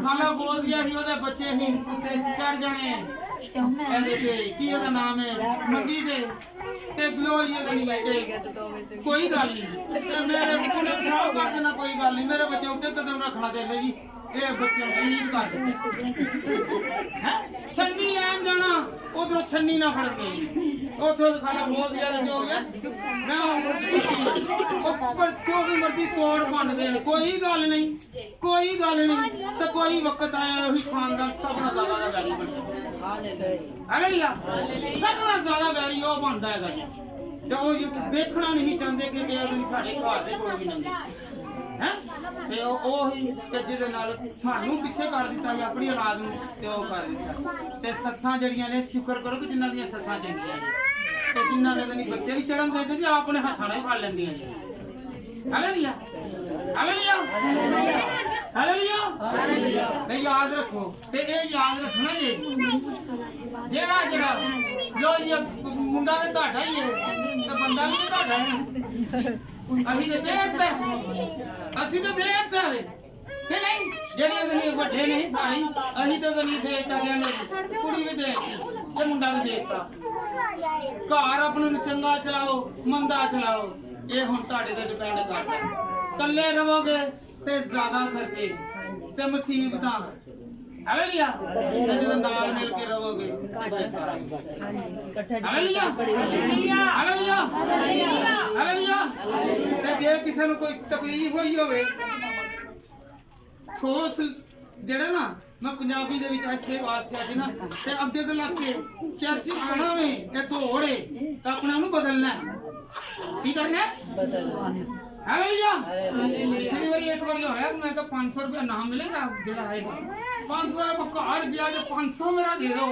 ਖਾਣਾ ਬੋਲ ਗਿਆ ਸੀ ਉਹਦੇ ਬੱਚੇ ਹੀ ਉੱਤੇ ਚੜ ਜਾਣੇ ਇਹਦੇ ਤੇ ਕੀ ਉਹਦਾ ਨਾਮ ਹੈ ਮੰਗੀ ਦੇ ਤੇ ਗਲੋਰੀ ਉਹਦੇ ਨਹੀਂ ਬੈਠੇ ਕੋਈ ਗੱਲ ਨਹੀਂ ਤੇ ਮੇਰੇ ਕੋਲ ਪਛਾਣ ਕਰ ਦੇਣਾ ਕੋਈ ਗੱਲ ਨਹੀਂ ਮੇਰੇ ਬੱਚੇ ਉੱਤੇ ਕਦਮ ਰੱਖਣਾ ਚਾਹੀਦਾ ਜੀ ਇਹ ਬੱਚੇ ਉਮੀਦ ਕਰ ਦਿੰਦੇ ਹੈ ਛੰਨੀ ਲੈਣ ਜਾਣਾ ਉਧਰੋਂ ਛੰਨੀ ਨਾ ਫੜਦੇ ਉੱਥੇ ਖਾਣਾ ਬਹੁਤ ਜ਼ਿਆਦਾ ਜੋ ਗਿਆ ਮੈਂ ਉੱਪਰ ਕਿਉਂ ਵੀ ਮਰਦੀ ਤੋੜ ਬਣ ਦੇਣ ਕੋਈ ਗੱਲ ਨਹੀਂ ਤੇ ਕੋਈ ਵਕਤ ਆਇਆ ਉਹੀ ਖਾਨਦਾਨ ਸਭ ਨਾਲ ਜ਼ਿਆਦਾ ਦਾ ਵੈਰੀ ਬਣਦਾ। ਹਾਲੇਲੂਇਆ। ਸਭ ਨਾਲ ਜ਼ਿਆਦਾ ਵੈਰੀ ਉਹ ਬਣਦਾ ਹੈਗਾ ਜੀ ਤੇ ਉਹ ਦੇਖਣਾ ਨਹੀਂ ਚਾਹੁੰਦੇ ਕਿ ਮੇਰੇ ਸਾਡੇ ਘਰ ਦੇ ਕੋਲ ਵੀ ਨਹੀਂ ਹੈ ਤੇ ਉਹ ਹੀ ਜਿਹਦੇ ਨਾਲ ਸਾਨੂੰ ਪਿੱਛੇ ਕਰ ਦਿੱਤਾ ਸੀ ਆਪਣੀ ਔਲਾਦ ਨੂੰ ਤੇ ਉਹ ਕਰ ਦਿੱਤਾ। ਤੇ ਸੱਸਾਂ ਜਿਹੜੀਆਂ ਨੇ ਸ਼ੁਕਰ ਕਰੋ ਕਿ ਜਿਨ੍ਹਾਂ ਦੀਆਂ ਸੱਸਾਂ ਚੰਗੀਆਂ ਨੇ ਤੇ ਜਿਨ੍ਹਾਂ ਦੇ ਨਹੀਂ ਬੱਚੇ ਵੀ ਚੜਨ ਦਿੰਦੇ ਜੀ ਆਪਣੇ ਹੱਥਾਂ ਨਾਲ ਹੀ ਫੜ ਲੈਂਦੀਆਂ ਜੀ। ਹਾਲੇਲੂਇਆ। ਤੇ ਯਾਦ ਰੱਖੋ ਤੇ ਇਹ ਯਾਦ ਰੱਖਣਾ ਜੀ ਜਿਹੜਾ ਜੋ ਇਹ ਮੁੰਡਾ ਤੇ ਤੁਹਾਡਾ ਹੀ ਹੈ ਤੇ ਬੰਦਾ ਵੀ ਤੁਹਾਡਾ ਹੈ। ਅਸੀਂ ਤਾਂ ਦੇਤਾ ਵੇ ਕਿ ਨਹੀਂ ਜਿਹੜੇ ਅਸੀਂ ਵੱਡੇ ਨਹੀਂ ਸਾਈ ਅਸੀਂ ਤਾਂ ਨਹੀਂ ਦੇਤਾ ਕਹਿੰਦੇ ਕੁੜੀ ਵੀ ਦੇਤੀ ਤੇ ਮੁੰਡਾ ਵੀ ਦੇਤਾ। ਘਰ ਆਪਣੇ ਨੂੰ ਚੰਗਾ ਚਲਾਓ ਮੰਦਾ ਚਲਾਓ ਇਹ ਹੁਣ ਤੁਹਾਡੇ ਤੇ ਡਿਪੈਂਡ ਕਰਦਾ। ਇਕੱਲੇ ਰਹੋਗੇ ਤੇ ਜ਼ਿਆਦਾ ਖਰਚੇ ਤੇ ਮੁਸੀਬਤਾਂ ਹਾਲੇਲੂਇਆ ਤੇ ਜਦੋਂ ਨਾਲ ਮਿਲ ਕੇ ਰਹੋਗੇ ਹਾਲੇਲੂਇਆ ਹਾਲੇਲੂਆ ਹਾਲੇਲੂਆ ਤੇ ਜੇ ਕਿਸੇ ਨੂੰ ਕੋਈ ਤਕਲੀਫ ਹੋਈ ਹੋਵੇ ਠੋਸ ਜਿਹੜਾ ਨਾ ਮੈਂ ਪੰਜਾਬੀ ਦੇ ਵਿੱਚ ਐਸੇ ਵਾਸਿਆ ਸੀ ਨਾ ਤੇ ਅੱਗੇ ਤੋਂ ਲੱਗ ਕੇ ਚਰਚ ਆਣਾ ਵੇ ਤੇ ਦੌੜੇ ਤਾਂ ਆਪਣੇ ਆਪ ਨੂੰ ਬਦਲਣਾ ਕੀ ਕਰਨਾ ਹਾਲੇਲੂਆ ਪਿਛਲੀ ਵਾਰੀ ਇੱਕ ਵਾਰੀ ਹੋਇਆ ਮੈਂ ਕਿਹਾ 500 ਰੁਪਏ ਨਾ ਮਿਲੇਗਾ ਜਿਹੜਾ ਆਏਗਾ 500 ਰੁਪਏ ਘਰ ਗਿਆ ਤੇ 500 ਮੇਰਾ ਦੇ ਦਿਓ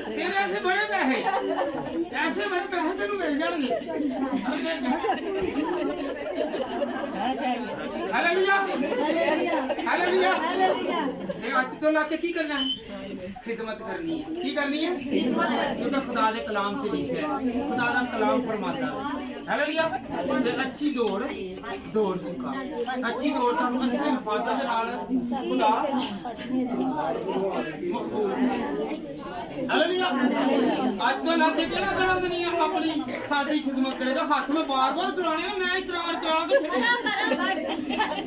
तेरे ऐसे बड़े पैसे तेन मिल जाएंगे हालेलुया हालेलुया आज तो लाके की करना है खिदमत करनी है की करनी है क्योंकि खुदा के कलाम से लिखा है खुदा का कलाम फरमाता है हालेलुया अच्छी दौड़ चुका अच्छी दौड़ तो अच्छे अल्फाज़ों के नाल खुदा हालेलुया आज तो लाके केड़ा करा दुनिया अपनी सादी खिदमत करेगा हाथ में बार-बार कराने मैं इकरार करा के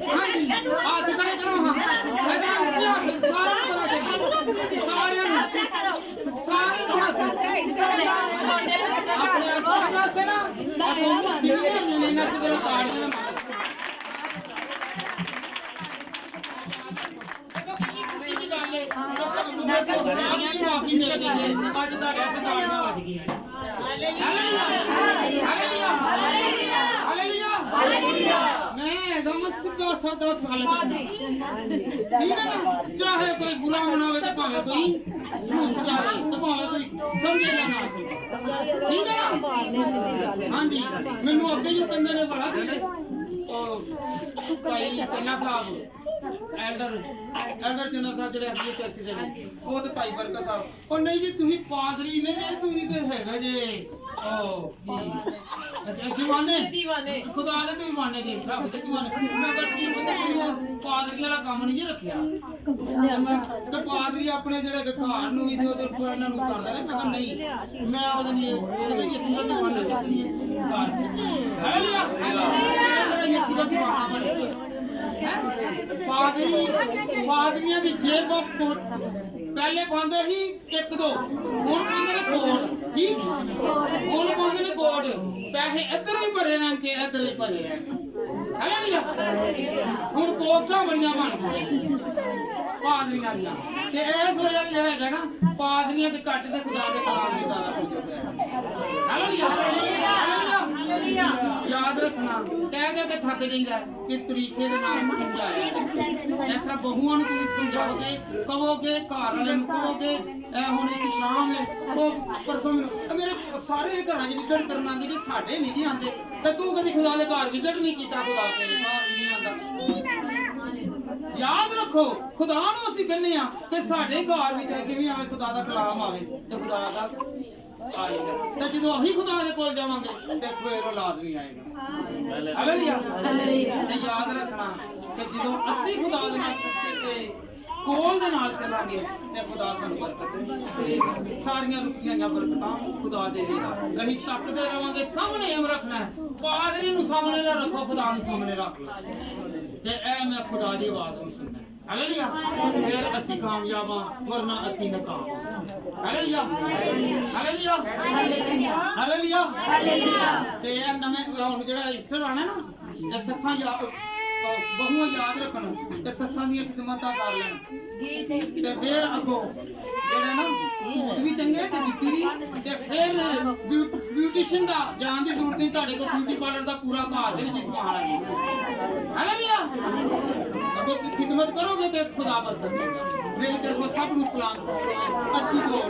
हां जी हाथ खड़े करो हां सारा अपने से ना जितने मिलना से तेरा कार्ड देना माफी मिल गई है आज ਤੁਹਾਡੇ ਸਰਕਾਰ ਨਾਲ ਵੱਜ ਗਈ ਹੈ ਹਾਲੇਲੂया ਹਾਲੇਲੂया ਹਾਲੇਲੂया ਹਾਲੇਲੂया मैं दम सिद्धा साधा हालत ठीक है ना चाहे कोई बुरा मनावे तो भावे कोई झूठ चाहे तो भावे कोई समझेगा ना समझे ठीक है ना हां जी मैनू अगे ही कहने ने बड़ा कि ओ भाई चन्ना साहब एल्डर चन्ना साहब ਜਿਹੜੇ ਅੱਗੇ ਚਰਚ ਦੇ ਨੇ ਉਹ ਤੇ ਭਾਈ ਬਰਕਤ ਸਾਹਿਬ ਉਹ ਨਹੀਂ ਜੀ ਤੁਸੀਂ ਪਾਦਰੀ ਨੇ ਤੁਸੀਂ ਤੇ ਹੈਗਾ ਜੇ ਉਹ ਕੀ ਦੀਵਾਨੇ ਖੁਦਾ ਦੇ ਦੀਵਾਨੇ ਦੇ ਰੱਬ ਦੇ ਦੀਵਾਨੇ ਮੈਂ ਕੱਟੀ ਬੰਦੇ ਪਾਦਰੀ ਵਾਲਾ ਕੰਮ ਨਹੀਂ ਜੇ ਰੱਖਿਆ ਤੇ ਪਾਦਰੀ ਆਪਣੇ ਜਿਹੜੇ ਘਰ ਨੂੰ ਵੀ ਤੇ ਉਹਦੇ ਇਹਨਾਂ ਨੂੰ ਕਰਦਾ ਰਹੇ ਮੈਂ ਨਹੀਂ ਮੈਂ ਉਹਦੇ ਲਈ ਇਸ ਦਾ ਦੀਵਾਨਾ ਚੱਲੀ ਘਰ ਹਾਲੇਲੂਇਆ ਹਾਲੇਲੂਇਆ ਯਿਸੂ ਦਾ ਦੀਵਾਨਾ ਬਣੇ ਪਾਦਰੀਆਂ ਦੀ ਜੇਬ ਪਹਿਲੇ ਪਾਉਂਦੇ ਸੀ 1-2 ਹੁਣ ਪਾਉਂਦੇ ਨੇ ਕੋਟ ਠੀਕ ਹੁਣ ਪਾਉਂਦੇ ਨੇ ਕੋਟ ਪੈਸੇ ਇੱਧਰ ਵੀ ਭਰੇ ਰਹਿਣ ਕੇ ਇੱਧਰ ਵੀ ਭਰੇ ਰਹਿਣ ਹਾਲੇਲੂਇਆ ਹੁਣ ਪੋਸਟਾਂ ਬੜੀਆਂ ਬਣ ਗਈਆਂ ਪਾਦਰੀਆਂ ਦੀਆਂ ਤੇ ਇਸ ਵਜ੍ਹਾ ਜਿਹੜਾ ਹੈਗਾ ਨਾ ਪਾਦਰੀਆਂ ਦੇ ਘੱਟ ਤੇ ਖੁਦਾ ਦੇ ਕਲਾਮ ਦੀ ਜ਼ਿਆਦਾ ਪਹੁੰਚ ਹਾਲੇਲੂਇਆ ਹਾਲੇਲੂਇਆ याद रखना कह के थक जाएगा कि तरीके दे नाल समझाया ऐसा बहुओं तुम समझाओगे कहोगे घर वाले कहोगे हुण एक शाम है वो परसों मेरे सारे घर विजिट करना आंदे कि साडे नहीं जी आंदे ते तू कभी खुदा दे घर विजिट नहीं कीता खुदा के घर नहीं आंदा याद रखो खुदा नूं असीं कहने आ कि साडे घर विच किवें आवे खुदा दा कलाम आवे ते खुदा दा आएगा ते जदों असीं खुदा दे कोल जावांगे ते फिर वो लाजमी आएगा हालेलुया ते याद रखना कि जदों असीं खुदा दे नाल सच्चे ते कोल दे नाल चलांगे ते खुदा सानूं बरकत सारियां रुपयां बरकतां खुदा दे देगा असीं तकदे रहांगे सामने हम रखना है पादरी नूं सामने ना रखो खुदा नूं सामने रख ते ऐ मैं खुदा दी आवाज़ नूं सुनना हालेलुया फिर असीं कामयाब हां वरना असीं नाकाम हालेलुया हालेलुया हालेलुया हालेलुया ते ए नਵੇਂ हुण जेड़ा ईस्टर आना ना ते सस्सां बहुआं याद रखन ते सस्सां दी खिदमतां कर लेन ते फिर अगो जेड़ा ना सूट भी चंगे ते बिक्री भी ते फिर ब्यूटिशियन दा जान दी जरूरत नहीं तुहाडे कोल ब्यूटी पार्लर दा पूरा घर दे विच समान है हालेलुया अगो खिदमत करोगे तो खुदा बरकत देगा मेरी तरफ सब नूं सलाम अच्छी दौड़